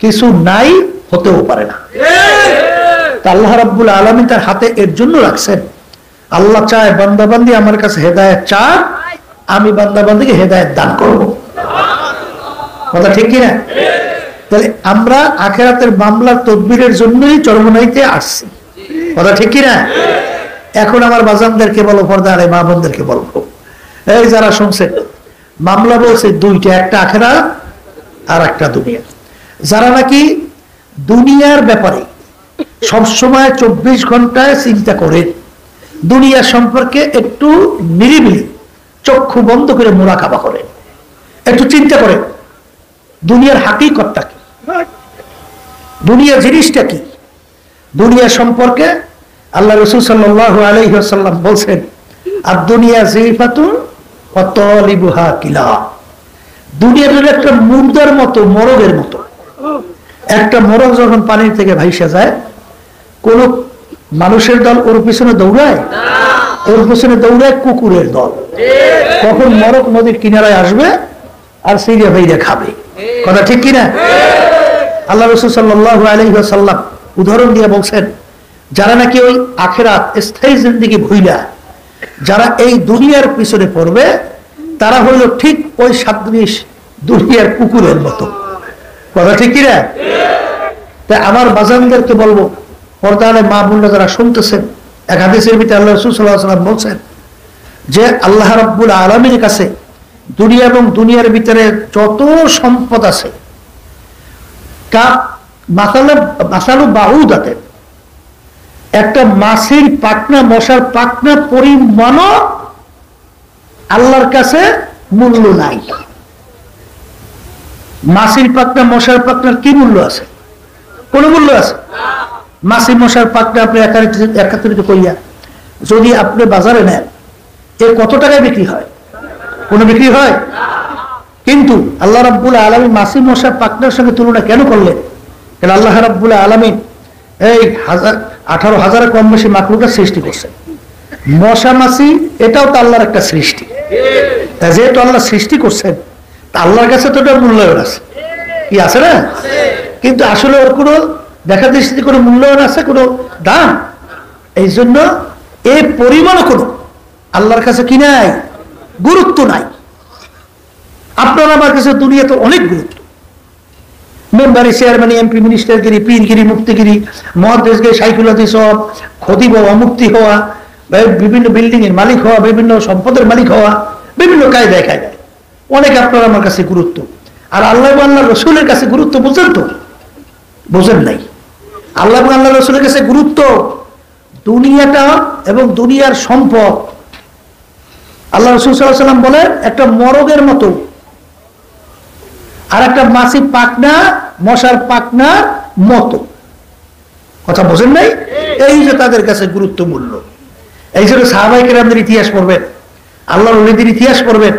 কিছু নাই, হতেও পারে না। তা আল্লাহ রাব্বুল আলামিন তার হাতে এর জন্য রাখছেন, আল্লাহ চায় বান্দাবান্দি আমার কাছে হেদায়েত চাক, আমি বান্দাবান্দিকে হেদায়েত দান করব। কথা ঠিক কিনা? তাহলে আমরা আখিরাতের মামলার তদবিরের জন্যই চরমনাইতে আসছি। কথা ঠিক কিনা? এখন আমার বাজানদেরকে বলো, পর্দার মা বোনদেরকে বলবো, এই যারা শুনছে, মামলা বলছে দুইটা, একটা আখিরাত আর একটা দুনিয়া। যারা নাকি দুনিয়ার ব্যাপারে সবসময় 24 ঘন্টায় চিন্তা করেন, দুনিয়া সম্পর্কে একটু নিরিবিলি চক্ষু বন্ধ করে মুরাকাবা করেন, একটু চিন্তা করেন দুনিয়ার হাকিকতটা কি, দুনিয়া জিনিসটা কি, দুনিয়া সম্পর্কে আল্লাহ রাসূল সাল্লাল্লাহু আলাইহি ওয়াসাল্লাম বলছেন, আর দুনিয়া জিফাতুন ওয়া তালিবুহা কিলা। দুনিয়ার একটা মুর্দার মতো, মরগের মতো। একটা মরগ যখন পানি থেকে ভাইসা যায়, কোন মানুষের দল ওর পিছনে দৌড়ায়? ওর পিছনে দৌড়ায় কুকুরের দল। কখন মরগ নদীর কিনারায় আসবে আর সিরিয়া ভাইরা খাবে। কথা ঠিক কিনা? আল্লাহ রাসূল সাল্লাল্লাহু আলাইহি ওয়াসাল্লাম উদাহরণ দিয়ে বলছেন, যারা নাকি ওই আখিরাত স্থায়ী জিন্দেগি ভুইলা যারা এই দুনিয়ার পিছনে পড়বে, তারা হইল ঠিক ওই সাদৃশ দুনিয়ার কুকুরের মতো। কথা ঠিক কিনা? তাই আমার বাজানদেরকে বলবো, পর্দারে মা বোনরা যারা শুনতেছেন, এক হাদিসের ভিতরে আল্লাহ রাসূল সাল্লাল্লাহু আলাইহি ওয়াসাল্লাম বলছেন যে আল্লাহ রাব্বুল আলামিনের কাছে দুনিয়া এবং দুনিয়ার ভিতরে যত সম্পদ আছে, মাসালু বাউদাতে, একটা মাছির পাখনা, মশার পাখনা পরিমাণও আল্লাহর কাছে মূল্য নাই। মাছির পাখনা, মশার পাখনার কি মূল্য আছে? কোন মূল্য আছে? মাছি মশার পাকটা আপনি একাত্রিত করিয়া যদি আপনি বাজারে নেন, এর কত টাকায় বিক্রি হয়? কোনো বিক্রি হয়? কিন্তু আল্লাহ রাব্বুল আলামিন মাছি মশার পাকনার সঙ্গে তুলনা কেন করলেন? কারণ আল্লাহ রাব্বুল আলামিন এই 18,000 কম বেশি মাখলুকের সৃষ্টি করছেন। মশা মাছি এটাও তো আল্লাহর একটা সৃষ্টি। তা যেহেতু আল্লাহ সৃষ্টি করছেন, তা আল্লাহর কাছে তো এটা মূল্যায়ন আছে, কি আছে না? কিন্তু আসলে ওর কোনো দেখা দৃষ্টিতে কোনো মূল্যায়ন আছে, কোনো দাম? এই জন্য এই পরিমাণও কোনো আল্লাহর কাছে কি নাই, গুরুত্ব নাই। আপনার আমার কাছে দুনিয়াতে অনেক গুরুত্ব। মেম্বারি, চেয়ারম্যান, এমপি, মিনিস্টারগিরি, পীরগিরি, মুক্তিগিরি, মহাদেশগিরি, সাইকুলাতি সব, ক্ষতি হওয়া, মুক্তি হওয়া, বিভিন্ন বিল্ডিং এর মালিক হওয়া, বিভিন্ন সম্পদের মালিক হওয়া, বিভিন্ন কায়দায় কায়দায় অনেক আপনার আমার কাছে গুরুত্ব। আর আল্লাহ আল্লাহ রসুলের কাছে গুরুত্ব বুঝেন তো? বোঝেন নাই। আল্লাহ আল্লাহ রসুলের কাছে গুরুত্ব দুনিয়াটা এবং দুনিয়ার সম্পদ। আল্লাহ রসুল সাল্লাল্লাহু আলাইহি ওয়াসাল্লাম বলেন একটা মরগের মতো, আর একটা মাছি পাকনা মশার পাকনার মতো। কথা বোঝেন নাই? এই যে তাদের কাছে গুরুত্ব মূল্য। এই জন্য সাহাবায়ে কেরামদের ইতিহাস পড়বেন, আল্লাহর ওলিদের ইতিহাস পড়বেন,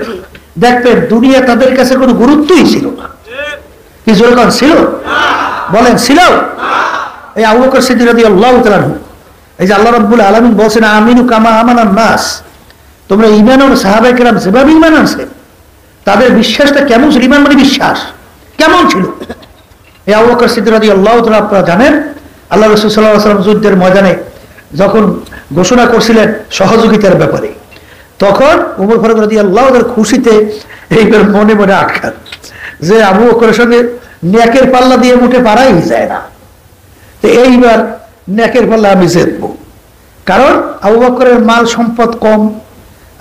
দেখবেন দুনিয়া তাদের কাছে কোনো গুরুত্বই ছিল না। কি জোরে কোন ছিল? বলেন ছিল? এই আবু বকর সিদ্দিক রাদিয়াল্লাহু তাআলা আনহু, এই যে আল্লাহ রাব্বুল আলামিন বলেছেন আমিনু কামা আমানান নাস, তোমরা ঈমান আনো সাহাবায়ে কেরাম যেভাবে ঈমান আনছে, তাদের বিশ্বাসটা কেমন ছিল? ঈমান মানে বিশ্বাস কেমন ছিল? এই আবু বকর সিদ্দিক রাদিয়াল্লাহু তাআলা, আপনারা জানেন আল্লাহ রাসূল সাল্লাল্লাহু আলাইহি ওয়াসাল্লাম যুদ্ধের ময়দানে যখন ঘোষণা করছিলেন সহযোগিতার ব্যাপারে, তখন ওমর ফারুক রাদিয়াল্লাহু তাআলা খুশিতে এইবার মনে মনে আটকান যে আবু বকরের সঙ্গে নেকের পাল্লা দিয়ে মুঠে পারাই যায় না, তো এইবার নেকের পাল্লা আমি জিতবো। কারণ আবু বকরের মাল সম্পদ কম,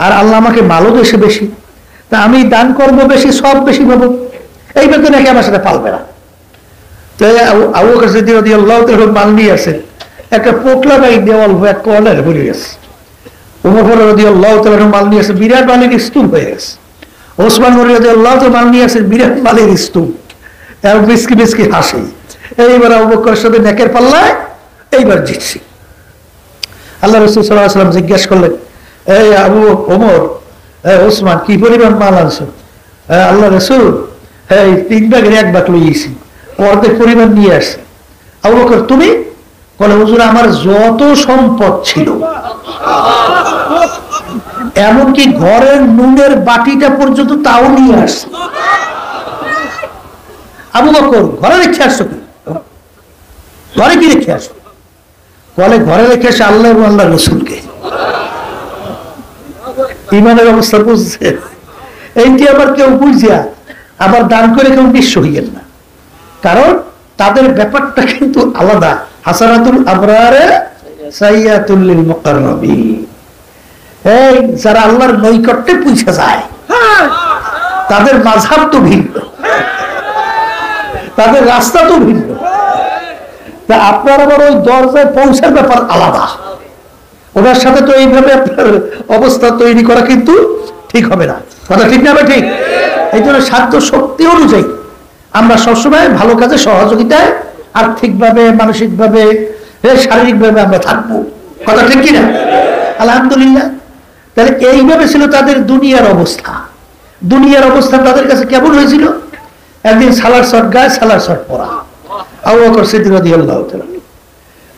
আর আল্লাহ আমাকে মালও বেশি বেশি, তা আমি দান করবো বেশি, সব বেশি পাবো, এইবার তো নাকি আমার সাথে পালবে না। তো আবু বকর সিদ্দিক রাদিয়াল্লাহু তাআলা মাল নিয়ে আসেন, একটা পোকলা গাই দেওয়াল এক কর্নারে পড়ে গেছে। ওমর ফারুক রাদিয়াল্লাহু তাআলা মাল নিয়ে আসে, বিরাট মালের স্তূপ হয়ে গেছে। ওসমান রাদিয়াল্লাহু তাআলা মাল নিয়ে আসে, বিরাট মালের স্তূপ, আর বিস্কি বিস্কি হাসি। এইবার আবু বকরের সাথে নেকের পাল্লায় এইবার জিতছি। আল্লাহ রাসূল সাল্লাল্লাহু আলাইহি ওয়াসাল্লাম জিজ্ঞাসা করলেন, এই আবু ওমর, ওসমান কি পরিমাণ মাল আনছো? আল্লাহ রাসূল, এই 3 ভাগের 1 ভাগ লইছি, অর্ধেক পরিমাণ নিয়ে আসছে। আবু বকর তুমি? বলে হুজুর আমার যত সম্পদ ছিল, এমনকি ঘরের নুনের বাটিটা পর্যন্ত তাও নিয়ে আসছে। আবু বকর ঘরে রেখে আসছো কি? ঘরে কি রেখে আসো? বলে ঘরে রেখে আসে আল্লাহ এবং আল্লাহ রসুলকে। ইমানের অবস্থা বুঝছে? এইটি আবার কেউ বুঝিয়া আবার দান করে কেউ নিঃস্ব হইয়েন না, কারণ তাদের ব্যাপারটা কিন্তু আলাদা। হাসানাতুল আবরারে সাইয়াতুল লিল মুকাররাবিন। এই যারা আল্লাহর নৈকট্যে পৌঁছে যায়, তাদের মাযহাব তো ভিন্ন, তাদের রাস্তা তো ভিন্ন। তা আপনার আবার ওই দরজায় পৌঁছার ব্যাপার আলাদা। ওনার সাথে তো এইভাবে আপনার অবস্থা তৈরি করা কিন্তু ঠিক হবে না। কথা ঠিক না? ঠিক। এই জন্য সাধ্য শক্তি অনুযায়ী আমরা সবসময় ভালো কাজে সহযোগিতায় আর্থিকভাবে, মানসিকভাবে, শারীরিকভাবে আমরা থাকবো। কথা ঠিক কিনা? আলহামদুলিল্লাহ। তাহলে এইভাবে ছিল তাদের দুনিয়ার অবস্থা। দুনিয়ার অবস্থা তাদের কাছে কেমন হয়েছিল? একদিন সালার শট গায়ে সালার শট পরা আবু বকর সিদ্দিক রাদিয়াল্লাহু তাআলা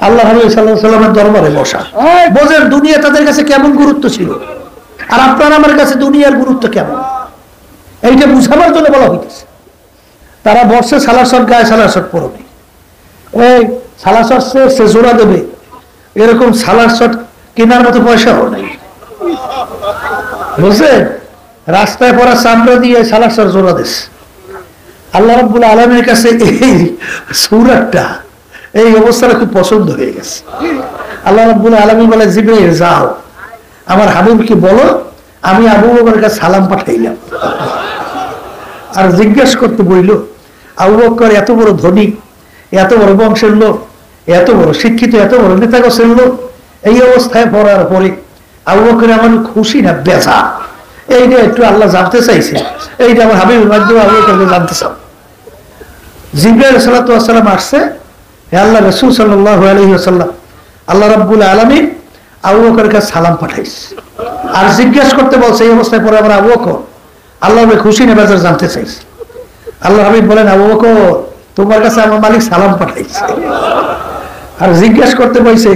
আল্লাহ নবী সাল্লাল্লাহু আলাইহি ওয়াসাল্লামের দরবারে বসা। বোঝেন দুনিয়া তাদের কাছে কেমন গুরুত্ব ছিল, আর আপনার আমার কাছে দুনিয়ার গুরুত্ব কেমন, এইটা বুঝাবার জন্য বলা হইতেছে। তারা বর্ষে সালার শট গায়ে সালার শট পরবে, এই সালার শট সে জোড়া দেবে, এরকম সালার শট কেনার মতো পয়সাও নাই। বুঝছেন? রাস্তায় পড়া চামড়া দিয়ে সালার শট জোড়া দিচ্ছে। আল্লাহ রাব্বুল আলামিনের কাছে এই সূরাটা, এই অবস্থাটা খুব পছন্দ হয়ে গেছে। আল্লাহ রাব্বুল আলামিন বলে, জিবরাইল যাও আমার হাবিবকে বলো আমি আবু বকরের কাছে সালাম পাঠাইলাম। আর জিজ্ঞেস করতে বইল, আবু বকর এত বড় ধনী, এত বড় বংশের লোক, এত বড় শিক্ষিত, এত বড় নেতা গোছের লোক, এই অবস্থায় পড়ার পরে আবু বকর আমার খুশি না বেজা? এইটা একটু আল্লাহ জানতে চাইছে, এইটা আমার হাবিবের মাধ্যমে আবু বকরকে জানতে চাও। জিবরাইল সালাতু ওয়াস সালাম আসছে, হে আল্লাহ রাসূল সাল্লাল্লাহু আলাইহি ওয়াসাল্লাম, আল্লাহ রাব্বুল আলামিন আবু বকরের কাছে সালাম পাঠাইছে আর জিজ্ঞেস করতে বলছে এই অবস্থায় পরে আমরা আবু বকর আল্লাহর খুশি না বেজার জানতে চাইছি। আল্লাহ হাবিব বলেন, আবু বকর তোমার কাছে আমার মালিক সালাম পাঠাইছে আর জিজ্ঞেস করতে বলছে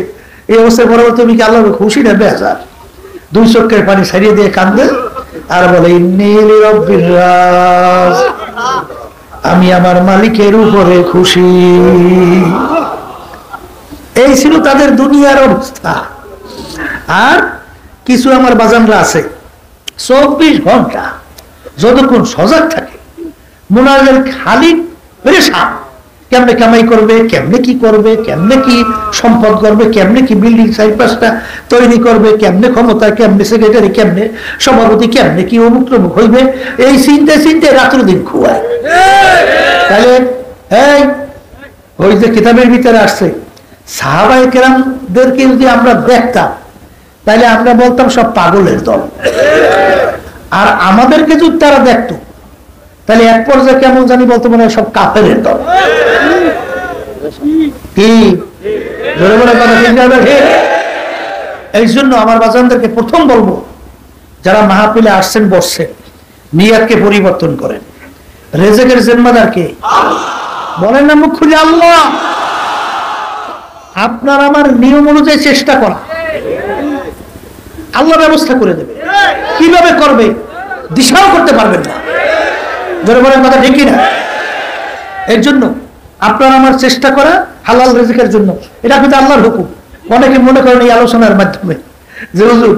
এই অবস্থায় পরে তুমি কি আল্লাহর খুশি না বেজার? দুই চোখের পানি ছাড়িয়ে দিয়ে কান্দে আর বলে ইন্নী লিরাব্বির রাজ, আমি আমার মালিকের উপরে খুশি। এই ছিল তাদের দুনিয়ার অবস্থা। আর কিছু আমার বাজানরা আছে 24 ঘন্টা যতক্ষণ সজাগ থাকে মুনাজার খালি পেরেশান, কেমনে কামাই করবে, কেমনে কি করবে, কেমনে কি সম্পদ করবে, কেমনে কি বিল্ডিং 4-5টা তৈরি করবে, কেমনে ক্ষমতা, কেমনে সেক্রেটারি, কেমনে সভাপতি, কেমনে কি অমুক তমুক হইবে, এই চিন্তে রাত্র দিন খুয়ায়। তাহলে এই ওই যে কিতাবের ভিতরে আসছে সাহাবায়ে কেরামদেরকে যদি আমরা দেখতাম তাহলে আমরা বলতাম সব পাগলের দল, আর আমাদেরকে যদি তারা দেখতো তাহলে এক পর্যায়ে কেমন জানি বলতো মনে হয় সব কাফেরের দল। কি জোরে বলে কথা ঠিক না? এই জন্য আমার বাজানদেরকে প্রথম বলবো, যারা মাহফিলে আসছেন বসছেন, নিয়তকে পরিবর্তন করেন। রিজিকের জিম্মাদার কে? বলেন না মুখ খুলে আল্লাহ। আপনার আমার নিয়ম অনুযায়ী চেষ্টা করা, আল্লাহ ব্যবস্থা করে দেবে। কিভাবে করবে দিশাও করতে পারবেন না। জোরে বলেন কথা ঠিক না? এর জন্য আপনার আমার চেষ্টা করা হালাল রিজিকের জন্য, এটা কিন্তু আল্লাহর হুকুম। অনেকে মনে করেন এই আলোচনার মাধ্যমে যে হুজুর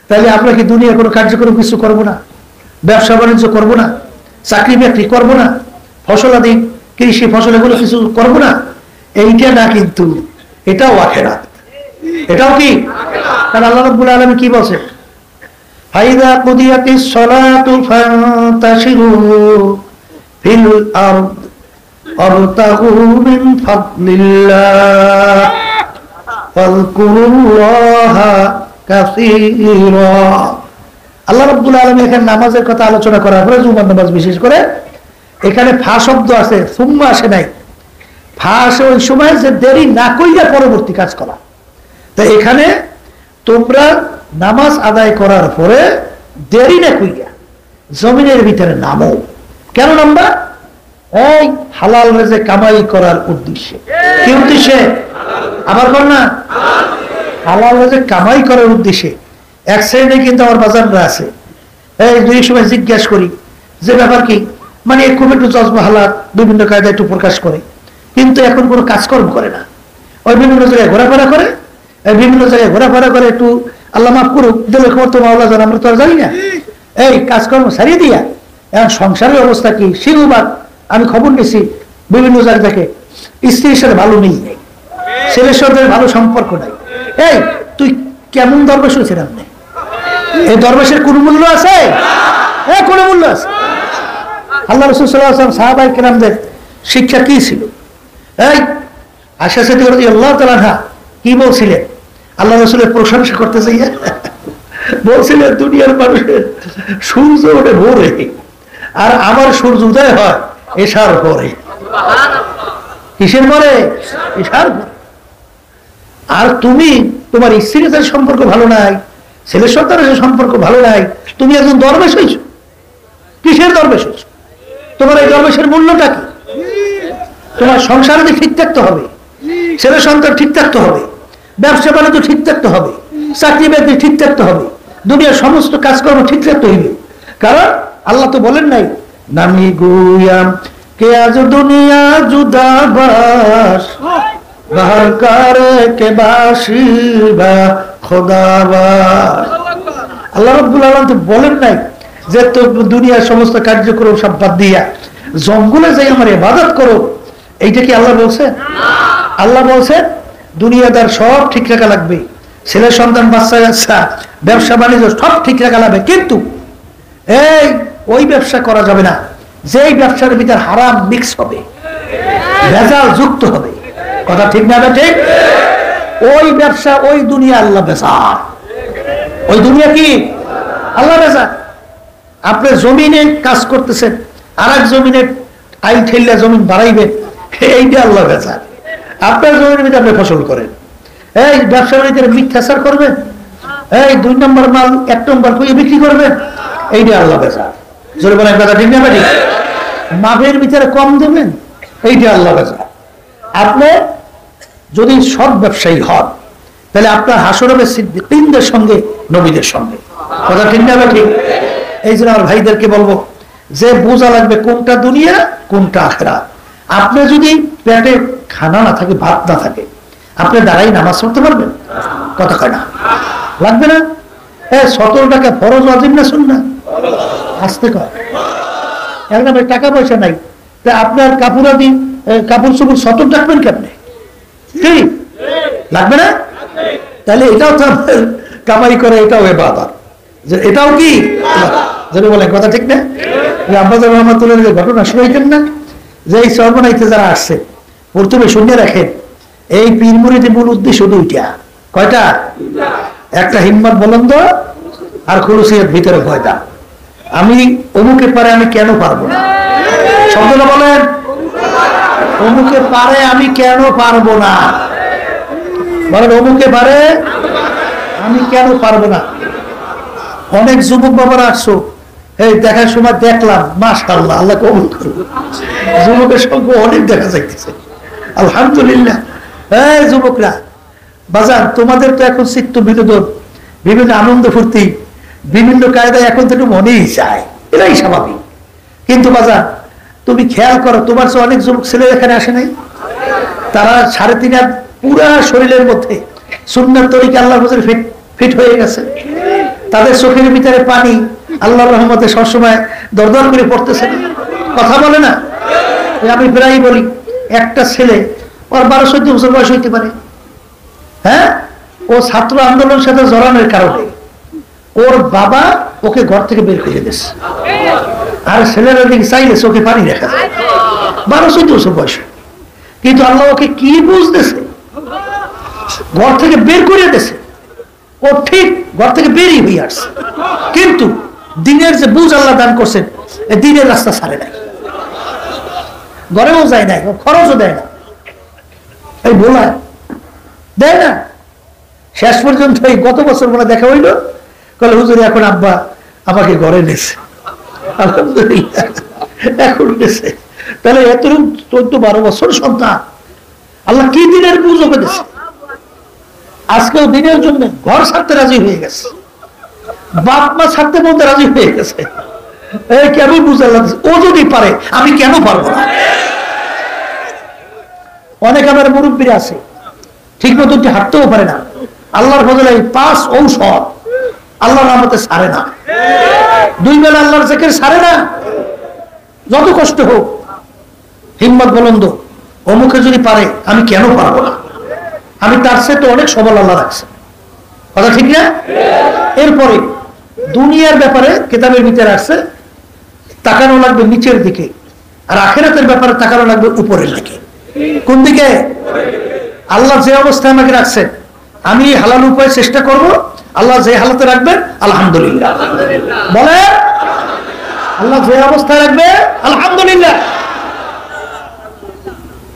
তাহলে আমরা কি দুনিয়ার কোনো কার্যক্রম কিছু করবো না, ব্যবসা বাণিজ্য করবো না, চাকরি বাকরি করবো না, ফসলাদি কৃষি ফসল এগুলো কিছু করবো না? এইটা না, কিন্তু এটাও আখিরাত। এটাও কি? কারণ আল্লাহ রাব্বুল আলামিন কি বলছে, ফাইদা কুদিয়াতিস সালাতু ফান্তাশিরু ফিল আরদ ওয়াবতাগু মিন ফাদলিল্লাহ ওয়াযকুরুল্লাহা কাসীরা। আল্লাহ রাব্বুল আলামিন এখানে নামাজের কথা আলোচনা করার পরে জুমার নামাজ বিশেষ করে এখানে ফা শব্দ আছে, সুম্মা আসে নাই। ফা আসে ওই সময় যে দেরি না কইরা পরবর্তী কাজ করা। তো এখানে তোমরা নামাজ আদায় করার পরে দেরি না কইরা জমিনের ভিতরে নামো। কেন নামবা? এই হালাল রিজিক কামাই করার উদ্দেশ্যে। কি উদ্দেশ্যে? আবার বল না, হালাল রিজিক কামাই করার উদ্দেশ্যে। এক শ্রেণী কিন্তু আমার বাজানরা আছে, এই দুই সময় জিজ্ঞাসা করি যে ব্যাপার কি, মানে খুব একটু জজবা হালাত বিভিন্ন কায়দায় একটু প্রকাশ করে, কিন্তু এখন কোনো কাজকর্ম করে না। ওই বিভিন্ন জায়গায় ঘোরাফেরা করে, বিভিন্ন জায়গায় ঘোরাফেরা করে, একটু আল্লাহ মাফ করুক দিলে খবর তো মাওলা জান, আমরা তো আর জানি না। এই কাজকর্ম ছাড়িয়ে দিয়া এখন সংসারের অবস্থা কি সিংহবাদ আমি খবর নিছি বিভিন্ন জায়গা থেকে, স্ত্রীর সাথে ভালো নেই, ছেলের সাথে ভালো সম্পর্ক নাই। এই তুই কেমন দরবেশ হয়েছিস? আপনি এই দরবেশের কোন মূল্য আছে? কোন মূল্য আছে? আল্লাহ রাসূল সাল্লাল্লাহু আলাইহি ওয়াসাল্লাম সাহাবায়ে কেরামদের শিক্ষা কি ছিল? এই আয়েশা সিদ্দিকা রাদিয়াল্লাহু তাআলা আনহা কি বলছিলেন? আল্লাহ রাসূলের প্রশংসা করতে চাইয়া বলছিলেন, দুনিয়ার মানুষের সূর্য ওঠে ভোরে আর আমার সূর্য উদয় হয় এশার পরে। কিসের পরে? এশার পরে। আর তুমি তোমার স্ত্রীর সাথে সম্পর্ক ভালো নাই, ছেলের সন্তানের সম্পর্ক ভালো নাই, তুমি একজন দরবেশ হয়েছ। কিসের দরবেশ হয়েছ? তোমার এই দরবেশের মূল্যটা কি? তোমার সংসারে ঠিক থাকতে হবে, ছেলে সন্তান ঠিক থাকতে হবে, ব্যবসা বাণিজ্য ঠিক থাকতে হবে, চাকরি বাকরি ঠিক থাকতে হবে, দুনিয়ার সমস্ত কাজকর্ম ঠিক থাকতে হইবে। কারণ আল্লাহ তো বলেন নাই, নামি গুয়াম কে আজ দুনিয়া জুদাবাস বাহার করে কে বাসিবা খোদাবাস। আল্লাহ রাব্বুল আলামিন তো বলেন নাই যে তো দুনিয়ার সমস্ত কার্যক্রম সব বাদ দিয়া জঙ্গলে যাই আমার ইবাদত করো। এইটা কি আল্লাহ বলছেন? আল্লাহ বলছেন দুনিয়াদার সব ঠিক রাখা লাগবে, ছেলে সন্তান বাচ্চা কাচ্চা ব্যবসা বাণিজ্য সব ঠিক রাখা লাগবে, কিন্তু এই ওই ব্যবসা করা যাবে না যেই ব্যবসার ভিতর হারাম মিক্স হবে, ভেজাল যুক্ত হবে। কথা ঠিক না? ঠিক। ওই ব্যবসা ওই দুনিয়া আল্লাহ বেচা, ওই দুনিয়া কি আল্লাহ বেচা। আপনি জমিনে কাজ করতেছেন, আর এক জমিনে আইল ঠেললে জমিন বাড়াইবেন, এইটা আল্লাহ বেচা। আপনার জমির ভিতরে আপনি ফসল করেন, এই ব্যবসা বাণিজ্যের মিথ্যাচার করবেন, এই 2 নম্বর মাল 1 নম্বর করে বিক্রি করবেন, এইটা আল্লাহ বেচা। জোরে বলেন কথা ঠিক না বেঠিক? মাপের ভিতরে কম দেবেন, এইটা আল্লাহ বেচা। আপনি যদি সৎ ব্যবসায়ী হন তাহলে আপনার হাসর হবে সিদ্দিকীনদের সঙ্গে, নবীদের সঙ্গে। কথা ঠিক না বেঠিক? এই জন্য আমার ভাইদেরকে বলবো যে বোঝা লাগবে কোনটা দুনিয়া কোনটা আখিরাত। আপনি যদি পেটে খানা না থাকে, ভাত না থাকে, আপনি দাঁড়াই নামাজ পড়তে পারবেন? কথা কয় না, লাগবে না? 17 টাকা ফরজ ওয়াজিব না সুন্নাত? আসতে কয় এখন টাকা পয়সা নাই, তা আপনার কাপড়াদি কাপড় চোপড় 17 রাখবেন কেমনে? ঠিক লাগবে না? তাহলে এটাও তো কামাই করে, এটাও ইবাদত, যে এটাও কি যদি বলেন কথা ঠিক না? আব্বাস রহমাতুল্লাহ যে ঘটনা শুনাইতেন না, যে এই সর্বনাইতে যারা আসছে প্রথমে শুনে রাখেন, এই পীর মুরিদের মূল উদ্দেশ্য 2টা। কয়টা? একটা হিম্মত বুলন্দ আর খুলুসিয়ত ভিতরে পয়দা। আমি অমুকে পারে, আমি কেন পারবো না? শব্দটা বলেন, অমুকে পারে আমি কেন পারবো না? বলেন অমুকে পারে আমি কেন পারবো না? অনেক যুবক বাবারা আসছো, এই দেখার সময় দেখলাম, মাশাআল্লাহ, আল্লাহ কবুল করুন, যুবকের সংখ্যা অনেক দেখা যাইতেছে, আলহামদুলিল্লাহ। এই যুবকরা বাজার, তোমাদের তো এখন চিত্ত বিনোদন, বিভিন্ন আনন্দ ফুর্তি, বিভিন্ন কায়দায় এখন তো একটু মনেই চায়, এটাই স্বাভাবিক। কিন্তু বাজার তুমি খেয়াল করো, তোমার তো অনেক যুবক ছেলে এখানে আসে নাই, তারা 3.5 হাত পুরা শরীরের মধ্যে সুন্নাত তরিকা আল্লাহর হুজুরে ফিট হয়ে গেছে, তাদের চোখের ভিতরে পানি আল্লাহর রহমতে সবসময় দরদর করে পড়তেছে, কথা বলে না? আমি প্রায় বলি, একটা ছেলে ওর 12-14 বছর বয়স হইতে পারে, হ্যাঁ, ও ছাত্র আন্দোলনের সাথে জড়ানোর কারণে ওর বাবা ওকে ঘর থেকে বের করে দিয়েছে, আর ছেলেরা দিকে চাইলে চোখে পানি দেখা যায়, 12-14 বছর বয়স। কিন্তু আল্লাহ ওকে কি বুঝতেছে, ঘর থেকে বের করে দিয়েছে, ও ঠিক ঘর থেকে বেরিয়ে হয়ে আসছে, কিন্তু দিনের যে বুঝ আল্লাহ দান করছেন, দিনের রাস্তা ছাড়ে নাই, ঘরেও যায় নাই, খরচও দেয় না, এই বলায় দেয় না। শেষ পর্যন্ত এই গত বছর মনে দেখা হইল, কলে হুজুর এখন আব্বা আমাকে ঘরে নেছে, আলহামদুলিল্লাহ এখন নেছে। তাহলে এতরূপ 14-12 বছর সন্তান আল্লাহ কি দিনের বুঝ ওকে দিয়েছে, আজকেও দিনের জন্য ঘর ছাড়তে রাজি হয়ে গেছে, বাপ মা ছাড়তে বলতে রাজি হয়ে গেছে। এই কেমন বুঝ আল্লাহ, ও যদি পারে আমি কেন পারবো না? অনেক আমার মুরব্বীরা আছে ঠিক মতো হাঁটতেও পারে না, আল্লাহর ফজলে 5 ঔষধ আল্লাহর রহমতে ছাড়ে না, 2 বেলা আল্লাহর জিকির ছাড়ে না, যত কষ্ট হোক হিম্মত বুলন্দ, অমুকে যদি পারে আমি কেন পারবো না? আমি তার চেয়ে তো অনেক সবল আল্লাহ রাখছে, কথা ঠিক না? এরপরে দুনিয়ার ব্যাপারে কিতাবের ভিতরে আসছে তাকানো লাগবে নিচের দিকে, আর আখিরাতের ব্যাপারে তাকানো লাগবে উপরের দিকে। কোন দিকে? আল্লাহ যে অবস্থায় আমাকে রাখছেন আমি হালাল উপায় চেষ্টা করব, আল্লাহ যে হালাতে রাখবেন আলহামদুলিল্লাহ বলে, আল্লাহ যে অবস্থায় রাখবে আলহামদুলিল্লাহ।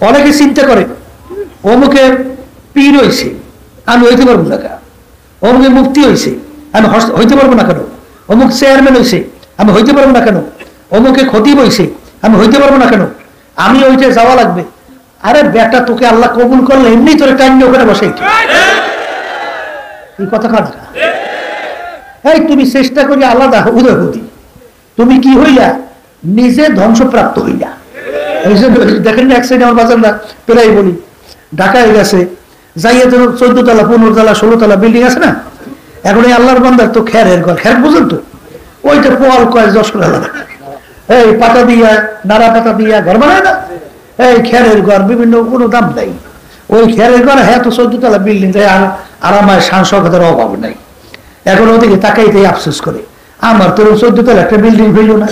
অনেকে চিন্তা করে অমুকে পীর হয়েছে আমি হইতে পারবো না কেন, অমুকে মুফতি হয়েছে আমি হইতে পারবো না কেন, অমুক চেয়ারম্যান হয়েছে আমি হইতে পারবো না কেন, অমুকে খতিব হয়েছে আমি হইতে পারবো না কেন, আমি ওইটা যাওয়া লাগবে। আরে বেটা, তোকে আল্লাহ কবুল করলে এমনি তোরে টাইম নিয়ে ওখানে বসে এই কথা কাটা। এই তুমি চেষ্টা করি আলাদা উদয় হতি, তুমি কি হইলা নিজে ধ্বংসপ্রাপ্ত হইলা। দেখেন না, এক সাইডে আমার বাজার না প্রায় বলি, ঢাকায় গেছে যাইয়া তো 14 তলা 15 তলা 16 তলা বিল্ডিং আছে না, এখন এই আল্লাহর বান্দার তো খেরের ঘর, খের বুঝেন তো, ওইটা পোয়াল কয় 10 করে আলাদা, এই পাতা দিয়া নাড়া পাতা দিয়া ঘর বানায় না, এই খেরের ঘর বিভিন্ন কোনো দাম নাই, ওই খেরের ঘর হ্যাঁ তো 14 তলা বিল্ডিং, আরামায় সাংসদের অভাব নাই। এখন ওদিকে তাকাইতে আফসোস করে, আমার তো 14 তলা একটা বিল্ডিং হইল না,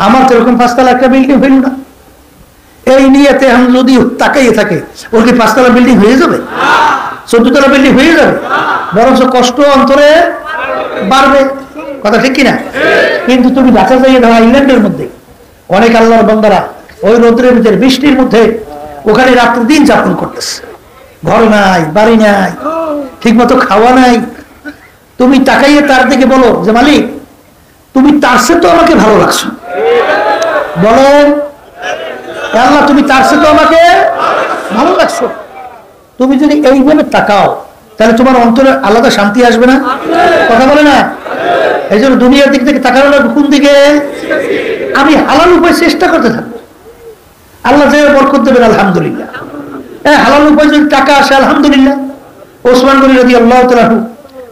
আমার তো এরকম 5 তলা একটা বিল্ডিং হইল না। এই নিয়েতে আমি যদি তাকাইয়ে থাকে ওর কি 5 তলা বিল্ডিং হয়ে যাবে? 14 তলা বিল্ডিং হয়ে যাবে? বরঞ্চ কষ্ট অন্তরে বাড়বে, কথা ঠিক কিনা? কিন্তু তুমি ঢাকা যাইয়ে ধরো ইংল্যান্ডের মধ্যে অনেক আল্লাহর বান্দারা ওই রোদ্রের ভিতরে বৃষ্টির মধ্যে ওখানে রাত্রি দিন যাপন করতেছে, ঘর নাই, বাড়ি নাই, ঠিক মতো খাওয়া নাই। তুমি তাকাইয়ে তার দিকে বলো যে মালিক তুমি তার সে তো আমাকে ভালো লাগছো, বলেন আল্লাহ তুমি তার সে তো আমাকে ভালো লাগছো। তুমি যদি এইভাবে তাকাও তাহলে তোমার অন্তরে আলাদা শান্তি আসবে না? কথা বলে না? এই জন্য দুনিয়ার দিক থেকে তাকানো লাগবে কোন দিকে? আমি হালাল উপায় চেষ্টা করতে থাকবো, আল্লাহ যে বরকত দেবেন আলহামদুলিল্লাহ। হালাল উপায় যদি টাকা আসে আলহামদুলিল্লাহ। ওসমান গনি রাদিয়াল্লাহু তাআলা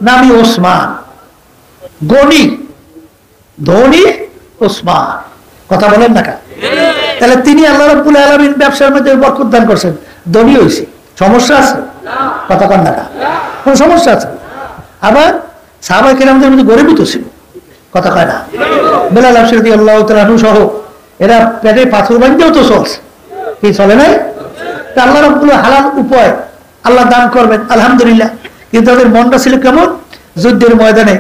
নামি ওসমান, গনি ধনী ওসমান, কথা বলেন না? তাহলে তিনি আল্লাহ রাব্বুল আলামিন ব্যবসার মধ্যে বরকত দান করছেন, ধনী হয়েছে। সমস্যা আছে? কথা কন না? কোন সমস্যা আছে? আবার সাহাবায়ে কেরামদের মধ্যে গরিবই তো ছিল, কথা কয় না? বেলাল রাদিয়াল্লাহু তাআলা সহ এরা পেটে পাথর বাঁধতেও তো চলছে, কি চলে নাই? তা আল্লাহ রাব্বুল হালাল উপায় আল্লাহ দান করবেন আলহামদুলিল্লাহ। কিন্তু তাদের মনটা ছিল কেমন? যুদ্ধের ময়দানে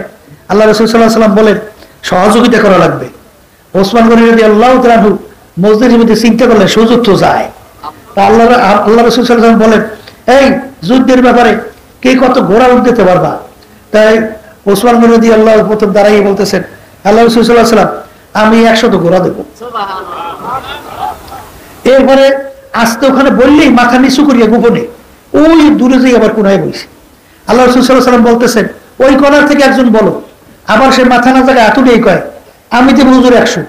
আল্লাহ রাসূল সাল্লাল্লাহু আলাইহি ওয়াসাল্লাম বলেন সহযোগিতা করা লাগবে। ওসমান গনি রাদিয়াল্লাহু তাআলা মসজিদের মধ্যে চিন্তা করলেন সুযোগ তো যায়। তা আল্লাহ রাসূল সাল্লাল্লাহু আলাইহি ওয়াসাল্লাম বলেন এই যুদ্ধের ব্যাপারে কে কত ঘোড়া উঠ দিতে পারবা? তাই ওসমান গনি রাদিয়াল্লাহু প্রথম দাঁড়াইয়ে বলতেছেন আল্লাহ রাসূল সাল্লাল্লাহু আলাইহি ওয়াসাল্লাম আমি 100 ঘোড়া দেবো। এরপরে আসতে ওখানে বললেই মাথা নিচু করিয়া গোপনে ওই দূরে যেয়ে আবার কোনায় বলছে। আল্লাহ রাসূল সাল্লাল্লাহু আলাইহি ওয়াসাল্লাম বলতেছেন ওই কোনার থেকে একজন বলো। আবার সে মাথা না জায়গায় আতুলেই কয় আমি দেবো হুজুর 100।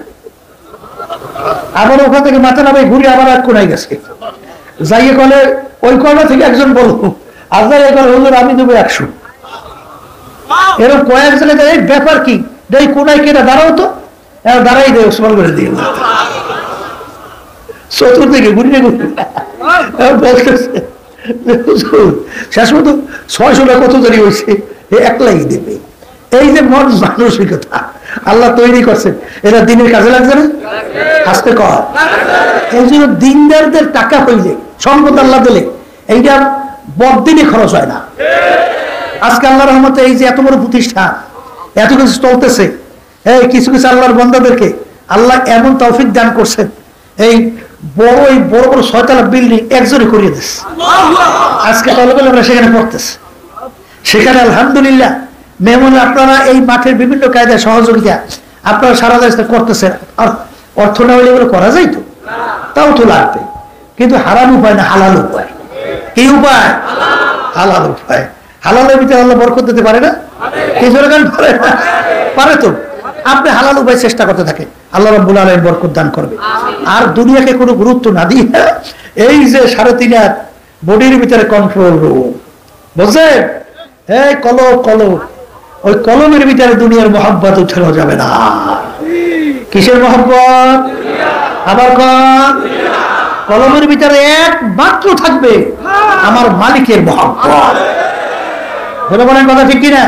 আবার ওখান থেকে মাথা নামে ঘুরে আবার এক কোনায় গেছে, যাইয়ে কলে ওই কোনা থেকে একজন বলো, আর যাইয়ে কলে হুজুর আমি দেবো 100। এরকম কয়েক জায়গায় এই ব্যাপার কি এই কোনায় কেটা দাঁড়াও তো, দাঁড়াই দেয় ওসমান করে দিয়ে চতুর্দিকে ঘুরিয়ে বলতেছে শেষ মতো 600 টাকা কত জারি হয়েছে একলাই দেবে। এই যে মন মানসিকতা আল্লাহ তৈরি করছেন, এরা দিনের কাজে লাগছে না? আসতে কর। এই জন্য দিনদারদের টাকা হইলে সম্পদ আল্লাহ দিলে এইটা বড়দিনে খরচ হয় না। আজকে আল্লাহর রহমতে এই যে এত বড় প্রতিষ্ঠান এত কিছু চলতেছে, এই কিছু কিছু আল্লাহর বান্দাদেরকে আল্লাহ এমন তৌফিক দান করছেন, এই বড় বড় 6 তলা বিল্ডিং একজনে করিয়ে দিচ্ছে। আজকে আমরা সেখানে পড়তেছে, সেখানে আলহামদুলিল্লাহ মেহমান আপনারা এই মাঠের বিভিন্ন কায়দায় সহযোগিতা আপনারা সারা দেশে করতেছেন। আর অর্থ না হলে এগুলো করা যায় তো, তাও তো লাগবে, কিন্তু হারাম উপায় না, হালাল উপায়। কি উপায়? হালাল উপায়। হালালের ভিতরে আল্লাহ বরকত দিতে পারে না? পারে তো। আপনি হালাল উপায় চেষ্টা করতে থাকেন, আল্লাহ রাব্বুল আলামিন বরকত দান করবে। আর দুনিয়াকে কোনো গুরুত্ব না দিয়ে এই যে 3.5 হাত বডির ভিতরে কন্ট্রোল রুম, বুঝছেন? এই কলম ওই কলমের ভিতরে দুনিয়ার মহব্বত উঠানো যাবে না। কিসের মহব্বত? আবার কলমের ভিতরে একমাত্র থাকবে আমার মালিকের মহব্বত। বলেন কথা ঠিক কিনা?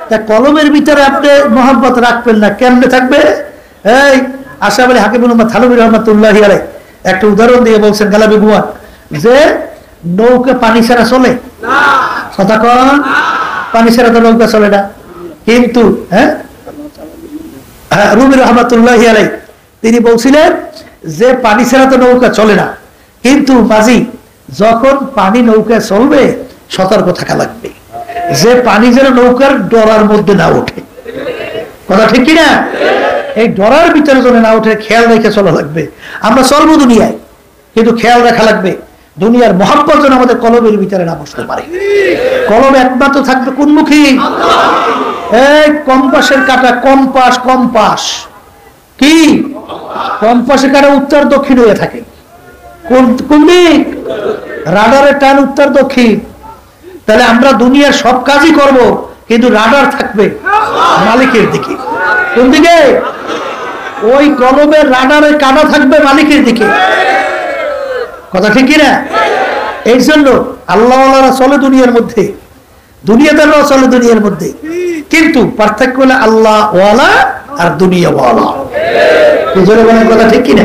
তা কলমের ভিতরে আপনি মহব্বত রাখবেন না, কেমনে থাকবে? এই আশরাফ আলী হাকিম থানভী রহমাতুল্লাহি আলাইহি একটা উদাহরণ দিয়ে বলছেন গালাবি বুয়া যে নৌকা পানি ছাড়া চলে না। কথা কন, পানি ছাড়া তো নৌকা চলে না। কিন্তু রুমি রহমাতুল্লাহি আলাইহি তিনি বলছিলেন যে পানি ছাড়া তো নৌকা চলে না, কিন্তু মাঝি যখন পানি নৌকা চলবে সতর্ক থাকা লাগবে যে পানি যেন নৌকার ডরার মধ্যে না ওঠে। কথা ঠিক কিনা? এই ডরার ভিতরে যেন না ওঠে খেয়াল রেখে চলা লাগবে। আমরা চলবো দুনিয়ায়, কিন্তু খেয়াল রাখা লাগবে দুনিয়ার মহব্বত যেন আমাদের কলমের ভিতরে না বসতে পারে। কলম একমাত্র থাকবে কোনমুখী? এই কম্পাসের কাঁটা, কম্পাস কি? কম্পাসের কাঁটা উত্তর দক্ষিণ হয়ে থাকে। কোন দিক? রাডারের টান উত্তর দক্ষিণ। তাহলে আমরা দুনিয়ার সব কাজই করব, কিন্তু রাডার থাকবে মালিকের দিকে। কোন দিকে? ওই কলমের রাডারের কাঁটা থাকবে মালিকের দিকে। কথা ঠিক কিনা? এই জন্য আল্লাহওয়ালারা চলে দুনিয়ার মধ্যে, দুনিয়াদাররাও চলে দুনিয়ার মধ্যে, কিন্তু পার্থক্য হলো আল্লাহ ওয়ালা আর দুনিয়া ওয়ালা। কথা ঠিক কিনা?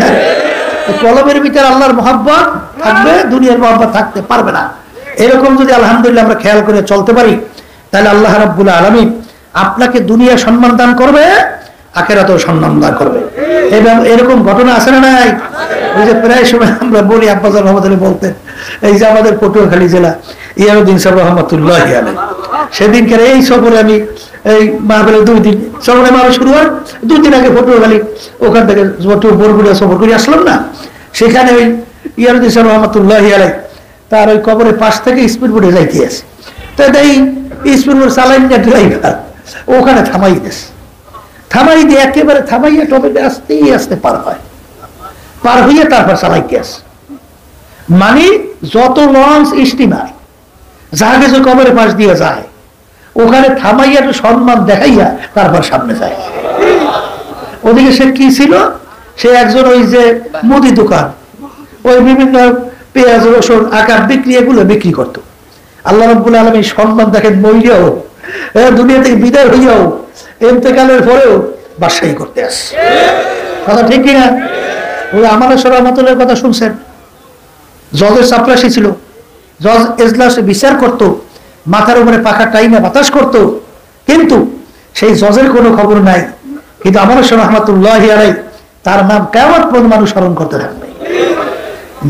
কলমের ভিতরে আল্লাহর মহব্বত থাকবে, দুনিয়ার মহব্বত থাকতে পারবে না। এরকম যদি আলহামদুলিল্লাহ আমরা খেয়াল করে চলতে পারি, তাহলে আল্লাহ রাব্বুল আলামিন আপনাকে দুনিয়া সম্মান দান করবে, আখিরাতেও সম্মান লাভ করবে। এরকম ঘটনা আছে না নাই? ওই যে প্রায় সময় আমরা বলি, আব্বাস রহমত আলী বলতেন, এই যে আমাদের পটুয়াখালী জেলা ইয়ারউদ্দিন সাহেব রহমতুল্লাহ আলাইহি, সেদিনকার এই সফরে আমি এই মাহফিলে 2 দিন সফরে মারা শুরু হয়, 2 দিন আগে পটুয়াখালী ওখান থেকে বরগুড়িয়া সফর করে আসলাম না, সেখানে ওই ইয়ারউদ্দিন সাহেব রহমতুল্লাহ আলাইহি তার ওই কবরের পাশ থেকে স্পিড বোটে যাইতে আছে, তো এই স্পিড বোট চালাইন না ড্রাইভার, ওখানে থামাই দিয়েছে, থামাই দিয়ে একেবারে থামাইয়া টবে আস্তে আস্তে পার হয়, পার হইয়া তারপর চালাইতে আসে। মানে যত লঞ্চ স্টিমার জাহাজে যে কবরের পাশ দিয়ে যায়, ওখানে থামাইয়া একটু সম্মান দেখাইয়া তারপর সামনে যায়। ওদিকে সে কি ছিল, সে একজন ওই যে মুদি দোকান, ওই বিভিন্ন পেঁয়াজ রসুন আকার বিক্রি এগুলো বিক্রি করতো। আল্লাহ রাব্বুল আলামিন সম্মান দেখেন, মরিয়াও দুনিয়া থেকে বিদায় হইয়াও ইন্তেকালের পরেও বাদশাহী করতে আসে। কথা ঠিক কিনা? ওই আমাদের রহমতুল্লাহর কথা শুনছেন, জজের চাপরাশি ছিল, জজ এজলাসে বিচার করত, মাথার উপরে পাখা টাইমে বাতাস করত, কিন্তু সেই জজের কোনো খবর নাই। কিন্তু আমাদের রহমতুল্লাহ আলাইহি তার নাম কিয়ামত পর্যন্ত মানুষ স্মরণ করতে থাকবে।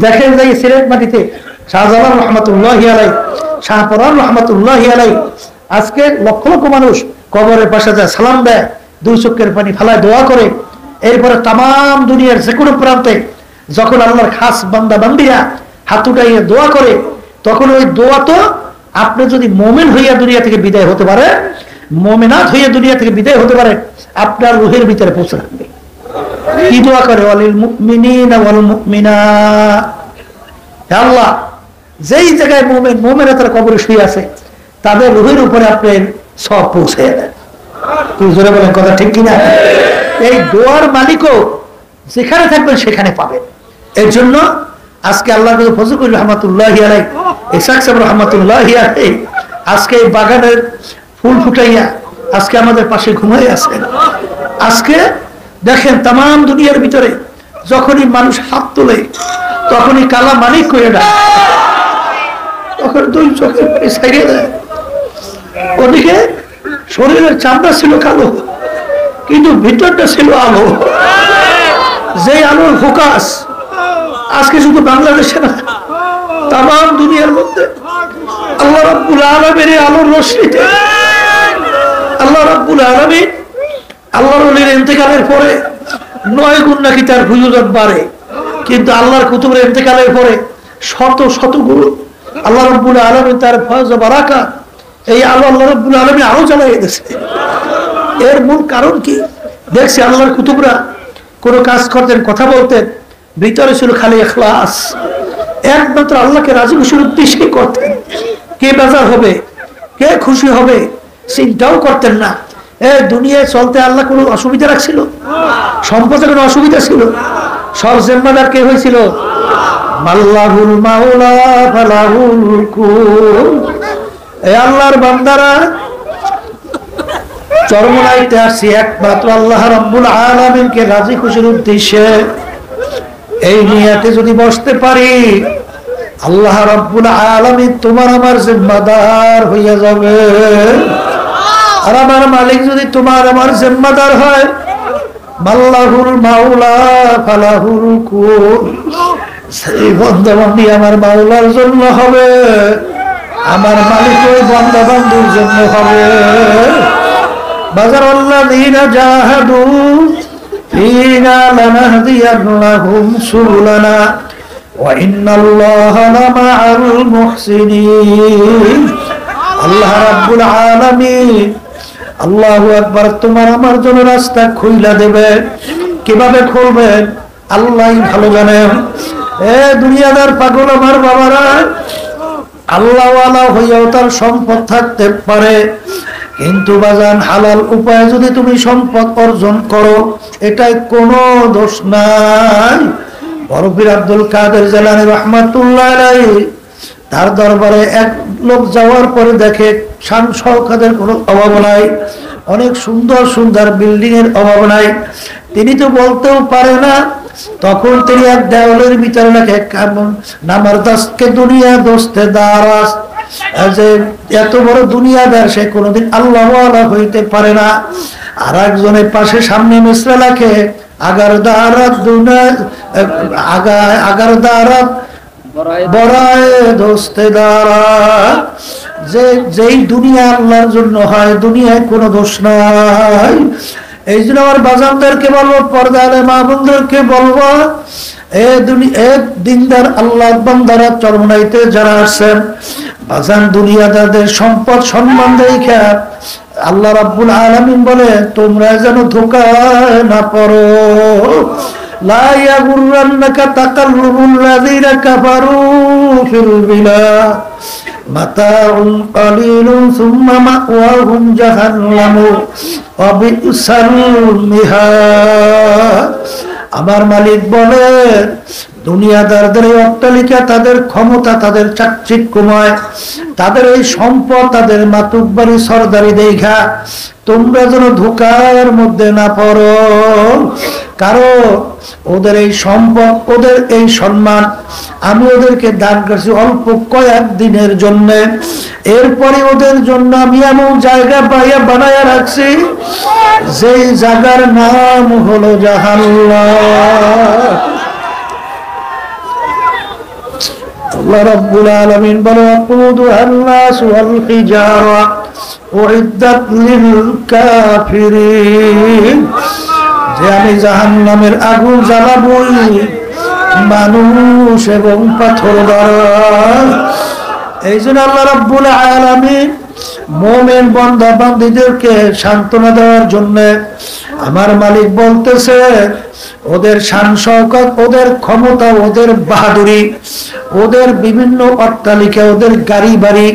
দেখেন যে সিলেট মাটিতে শাহজালাল রহমতুল্লাহ আলাইহি, শাহপরান রহমতুল্লাহ আলাইহি, আজকে লক্ষ লক্ষ মানুষ কবরের পাশে যায়, সালাম দেয়, 2 চোখের পানি ফেলায় দোয়া করে। এরপরে তাম দুনিয়ার যে কোনো প্রান্তে যখন আল্লাহর খাস বান্দা বান্দিরা হাত উঠাইয়া দোয়া করে, তখন ওই দোয়া তো আপনি যদি মোমেন হইয়া দুনিয়া থেকে বিদায় হতে পারে, মোমেনাত হইয়া দুনিয়া থেকে বিদায় হতে পারে, আপনার রুহের ভিতরে পৌঁছে রাখবে। কি দোয়া করে? ওয়ালিল মুমিনিনা ওয়াল মুমিনাত, হে আল্লাহ, যেই জায়গায় মোমেনা তার কবরে শুয়ে আছে, তাদের রুহের উপরে আপনার সব পৌঁছে দেন। তুই জোরে বলেন, কথা ঠিক কিনা? এই দোয়ার মালিকও যেখানে থাকবেন সেখানে পাবেন। এর জন্য আজকে আল্লাহ ফজলুল রহমতুল্লাহ আলাইহি, ইসহাক সাহেব রহমতুল্লাহ আলাইহি আজকে এই বাগানের ফুল ফুটাইয়া আজকে আমাদের পাশে ঘুমাই আছেন। আজকে দেখেন তাম দুনিয়ার ভিতরে যখনই মানুষ হাত তোলে, তখনই কালা মালিক করে না, তখন 2 চোখের পানি ছাইড়ে দেয়। ওদিকে শরীরের চামড়া ছিল কালো, কিন্তু ভিতরটা ছিল আলো। যে আলোর ফোকাস আজকে শুধু বাংলাদেশে না, তাম দুনিয়ার মধ্যে আল্লাহ রাব্বুল আলামিনের আলোর রশ্মিতে আল্লাহ রাব্বুল আলামিন আল্লাহর ওলির ইন্তেকালের পরে 9 গুণ নাকি তার ফজিলত বাড়ে, কিন্তু আল্লাহর কুতুবের ইন্তেকালের পরে শত শত গুণ আল্লাহ রাব্বুল আলামিন তার ফয়জ ও বারাকাত, এই আলো আল্লাহ রাব্বুল আলামিন আরো জ্বালিয়ে দিয়েছে। এর মূল কারণ কি? দেখছি আল্লাহর কুতুবরা কোনো কাজ করতেন, কথা বলতেন, ভিতরে ছিল খালি ইখলাস, একমাত্র আল্লাহকে রাজি খুশির উদ্দেশ্যে করতেন। কে বেজার হবে, কে খুশি হবে চিন্তাও করতেন না। দুনিয়ায় চলতে আল্লাহ কোনো অসুবিধা রাখছিল? সম্পদের কোনো অসুবিধা ছিল? সব জিম্মাদার কে হয়েছিল? মাল্লাহুল মাওলা ফালাহুল কুল। এই আল্লাহর বান্দারা চরমনাইতে আসছি একমাত্র আল্লাহ রাব্বুল আলামিনকে রাজি খুশির উদ্দেশ্যে। এই নিয়াতে যদি বসতে পারি, আল্লাহ রাব্বুল আলামিন তোমার আমার জিম্মাদার হইয়া যাবে। আর আমার মালিক যদি তোমার আমার জিম্মাদার হয়, মাল্লাহুল মাওলা ফালাহুল কুল, সেই বন্দাবন্দি আমার মাওলার জন্য হবে, আমার মালিক ওই বন্দাবন্দির জন্য হবে। বাযারাল্লাযীনা জাহাদু ফীনা লানাহদিয়ান্নাহুম সুবুলানা ওয়া ইন্নাল্লাহা লামাআল মুহসিনিন। আল্লাহ রাব্বুল আলামিন, আল্লাহু আকবার, তোমার আমার জন্য রাস্তা খুইলা দেবে। কিভাবে খুলবেন আল্লাহই ভালো জানেন। দুনিয়াদার পাগল আমার বাবারা, আল্লাহওয়ালা হইয়াও তার সম্পদ থাকতে পারে, কিন্তু বাজান হালাল উপায়ে যদি তুমি সম্পদ অর্জন করো, এটাই কোনো দোষ নাই। বরফির আব্দুল কাদের জিলানী রাহমাতুল্লাহ আলাইহি, তার দরবারে এক লোক যাওয়ার পরে দেখে শান শওকতের কোনো অভাব নাই, অনেক সুন্দর সুন্দর বিল্ডিং এর অভাব নাই। তিনি তো বলতেও পারে না তখন তিনি এক দেওয়ালের ভিতরে লেখে নামার দাসকে দুনিয়া দোস্তে দারাস, যে এত বড় দুনিয়াদার সে কোনোদিন আল্লাহ ওয়ালা হইতে পারে না। আর একজনের পাশে সামনে মিসরা লেখে আগার দারাত আগার দারাত বড়ায় দোস্তে দারাত, যে যেই দুনিয়া আল্লাহর জন্য হয় দুনিয়ায় কোনো দোষ নাই। এই জন্য আমার বাজানদেরকে বলবো, পর্দালে মা বোনদেরকে বলবো, দিনদার আল্লাহ বান্দারা চরমনাইতে যারা আসছেন, বাজান দুনিয়াদারদের সম্পদ সম্মান দেখা আল্লাহ রাব্বুল আলামিন বলে তোমরা যেন ধোঁকায় না পড়ো। লা ইয়াগুররান্নাকা তাকাল্লুবুল লাযিনা কাফারু ফিল বিলাদ মাতাউন কালিলুন সুম্মা মাওয়াহুম জাহান্নামু ওয়া বি'সাল মিহাদ। আমার মালিক বলেন দুনিয়াদারদের এই অট্টালিকা, তাদের ক্ষমতা, তাদের চাকচিক্যময়, তাদের এই সম্পদ, তাদের মাতুব্বারি সরদারি দেখা তোমরা যেন ধোঁকার মধ্যে না পড়ো। কারণ ওদের এই সম্পদ, ওদের এই সম্মান আমি ওদেরকে দান করছি অল্প কয়েক দিনের জন্য। এরপরে ওদের জন্য আমি এমন জায়গা বানায়া রাখছি যে জায়গার নাম হলো জাহান্নাম। আল্লাহ রাব্বুল আলামিন বলেন ওয়াকুদুহান নাস ওয়াল হিজারা উইদ্দাত লিল কাফিরিন, যে আমি জাহান্নামের আগুন জ্বালাবই মানুষ এবং পাথর দ্বারা। এই জন্য আল্লাহ রাব্বুল আলামিন মুমিন বান্দা বান্দীদেরকে সান্ত্বনা দেওয়ার জন্য আমার মালিক বলতেছে ওদের শান শওকত, ওদের ক্ষমতা, ওদের বাহাদুরি, ওদের বিভিন্ন অট্টালিকা, ওদের গাড়ি বাড়ি,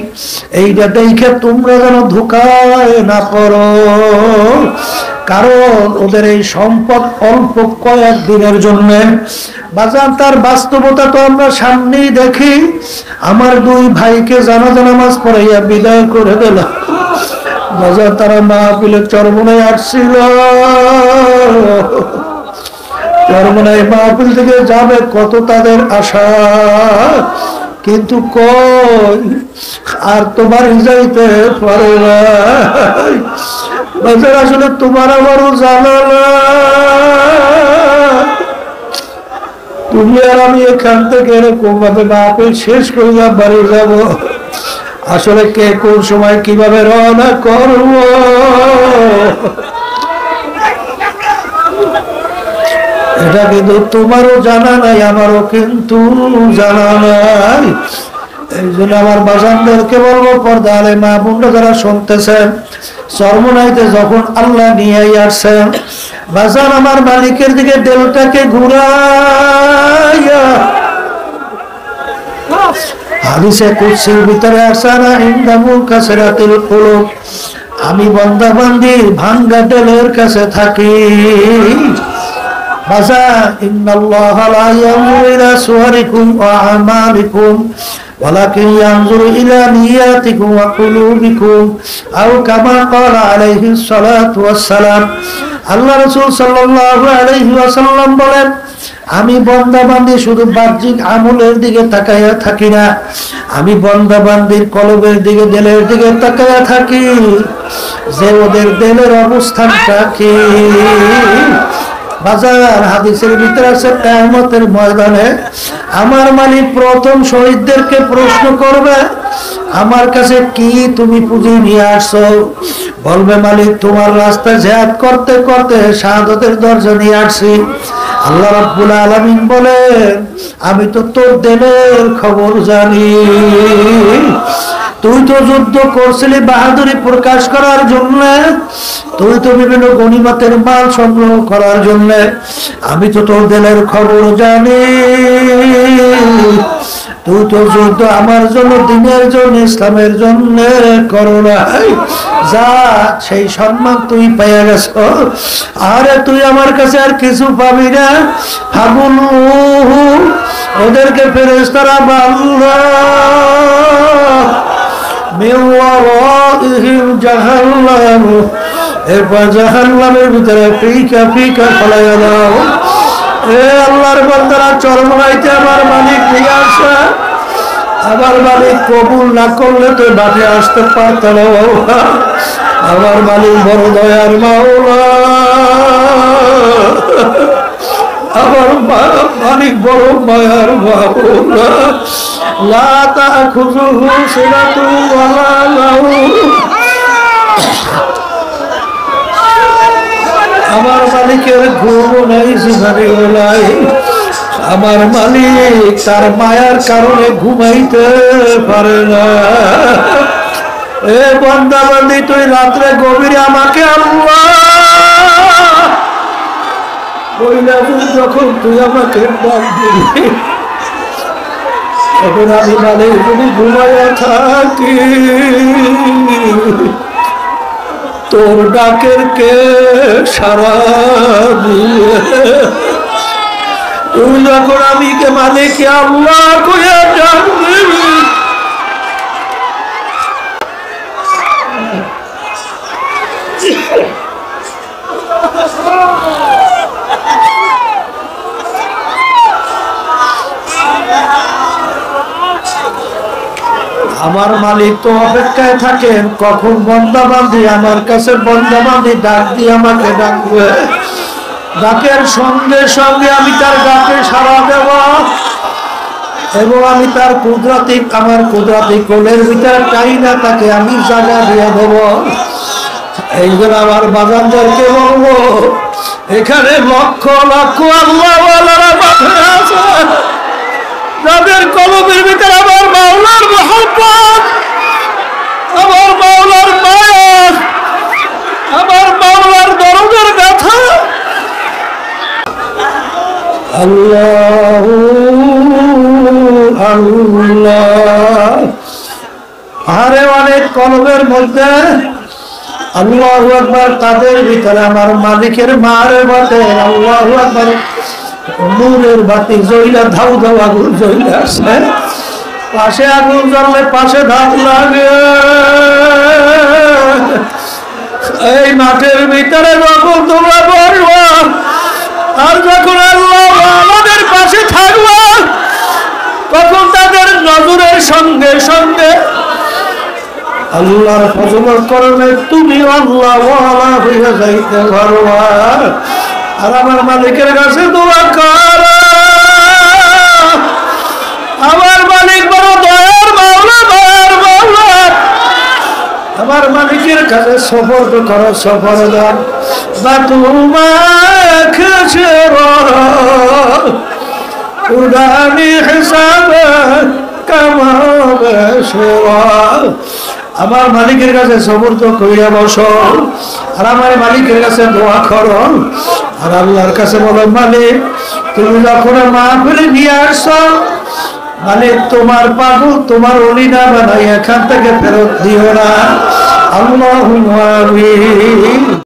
এইটা দেখে তোমরা যেন ধোঁকায় না পড়ো। কারণ ওদের এই সম্পদ অল্প কয়েক দিনের জন্য। বাজার তার বাস্তবতা তো আমরা সামনেই দেখি। আমার দুই ভাইকে জানাজা নামাজ পড়াইয়া বিদায় করে দিল। বাজার তারা মাহফিলের চরমনায় আসছিল, চরমনায় মাহফিল থেকে যাবে কত তাদের আশা, কিন্তু কই আর তোমার যাইতে পারে না। বাজার আসলে তোমার আমারও জানা না, তুমি আর আমি এখান থেকে এরকম ভাবে মাহফিল শেষ করিয়া বাড়ি যাব। আসলে কে কোন সময় কিভাবে রওনা করব এটা কিন্তু তোমারও জানা নাই, আমারও কিন্তু জানা নাই। এই জন্য আমার বাজানদেরকে বলবো, পর্দা আলে মা বোনরা যারা শুনতেছেন, চরমনাইতে যখন আল্লাহ নিয়ে আসছেন, বাজান আমার মালিকের দিকে দিলটাকে ঘুরাইয়া, হাদিসে কুদসির ভিতরে আছে না ইনদাহু কাসরাতুল কুলুব, আমি বান্দা বান্দির ভাঙ্গা দিলের কাছে থাকি। বাজান ইন্নাল্লাহা লা ইয়ানজুরু ইলা সুওয়ারিকুম ওয়া আমালিকুম ওয়ালাকিন ইয়ানজুরু ইলা নিয়াতিকুম ওয়া কুলুবিকুম আও কামা ক্বালা আলাইহিস সালাতু ওয়াস সালাম। আল্লাহ রাসূল সাল্লাল্লাহু আলাইহি ওয়াসাল্লাম বলেন, আমি বান্দা বান্দি শুধু বাহ্যিক আমলের দিকে তাকায়া থাকি না, আমি বান্দা বান্দির কলবের দিকে, দিলের দিকে তাকায়া থাকি যে ওদের দিলের অবস্থানটা কি। বাজার হাদিসের ভিতরে আছে কিয়ামতের ময়দানে আমার মালিক প্রথম শহীদদেরকে প্রশ্ন করবে, আমার কাছে কি তুমি পুঁজি নিয়ে আসছো? বলবে মালিক তোমার রাস্তায় জিহাদ করতে করতে শাহাদাতের দরজা নিয়ে আসছি। আল্লাহ রাব্বুল আলামিন বলেন আমি তো তোর দিলের খবর জানি। তুই তো যুদ্ধ করছিলি বাহাদুরি প্রকাশ করার জন্য, তুই তো বিভিন্ন গনিমতের মাল সংগ্রহ করার জন্য, আমি তো তোর দিলের খবর জানি। তুই তো যুদ্ধ আমার জন্য, দিনের জন্য, ইসলামের জন্য করো নাই, যা সেই সম্মান তুই পেয়ে গেছ। আরে তুই আমার কাছে আর কিছু পাবি না। ফাগুন ওদেরকে ফেরেশতারা বাংলা জাহান্নাম, এরপর জাহান্নামের ভিতরে ফিকা ফিকা ফলাইয়া দাও। এ আল্লাহর বান্দারা চরমাইতে আমার মালিক নিয়ে আসে, আমার মালিক কবুল না করলে তো মাঠে আসতে পারতাম না। আমার মালিক বড় দয়ার মাওলা, আমার মালিক বড় মায়ার মাওলা। লা তাখুযুহু সিনাতুন ওয়ালা নাওম। আমার মালিকের ঘুম নাই, জীবনেও নাই। আমার মালিক তার মায়ার কারণে ঘুমাইতে পারে না। এ বান্দা বান্দি, তুই রাত্রে গভীরে আমাকে আল্লাহ বইলা যখন তুই আমাকে ডাক দিবি, তখন আমি মালিক যদি ঘুমাইয়া থাকি, তোর ডাকের কে সারা দিয়ে তুই যখন আমি কে মালিক আল্লাহ কইয়া ডাক দিবি, আমার মালিক তো অপেক্ষায় থাকেন কখন বন্দা বান্ধি আমার কাছে বন্দা বান্ধি ডাক দিয়ে আমাকে ডাকবে। ডাকের সঙ্গে সঙ্গে আমি তার ডাকে সাড়া দেব এবং আমি তার কুদরতি, আমার কুদরতি কোলের ভিতরে চাই না তাকে আমি জায়গা দিয়ে দেব। এই জন্য আমার বাজানদেরকে বলবো, এখানে লক্ষ লক্ষ আল্লাহওয়ালারা মাঠে আছে, যাদের কলমের ভিতরে আমার মাওলার মহব্বত, আমার মাওলার মায়া, আমার মাওলার দরদের ব্যথা। আল্লাহু আল্লাহ। আরে অনেক কলমের মধ্যে আল্লাহু আকবার, তাদের ভিতরে আমার মালিকের মারে বাতে আল্লাহু আকবার নূরের বাতি জ্বলা, ধাউ ধাউ আগুন জ্বলে আসে। পাশে আগুন জ্বললে পাশে ধাপ লাগে। এই মাঠের ভিতরে যখন তোমরা বলবা আর যখন আল্লাহ আমাদের পাশে থাকবা, তখন তাদের নজরের সঙ্গে সঙ্গে আল্লাহর ফজলত করলে তুমি আল্লাহ ওয়ালা হয়ে যাইতে পারবা। আর আমার মালিকের কাছে দোয়া কর, আমার মালিক বড় দয়ার মাওলা, দয়ার মাওলা। আমার মালিকের কাছে সফর করো, সফর দান বা তোমাকে উড়ানি হিসাবে কামাবে সেরা। আমার মালিকের কাছে সবর তো কইয়া বসো, আর আমার মালিকের কাছে দোয়া করো, আর আল্লাহর কাছে বলো, মালিক তুমি যখন মাহফিলে নিয়ে আসছো, মালিক তোমার পাগল, তোমার অলি না বানাই এখান থেকে ফেরত দিও না। আল্লাহুম্মা আমিন।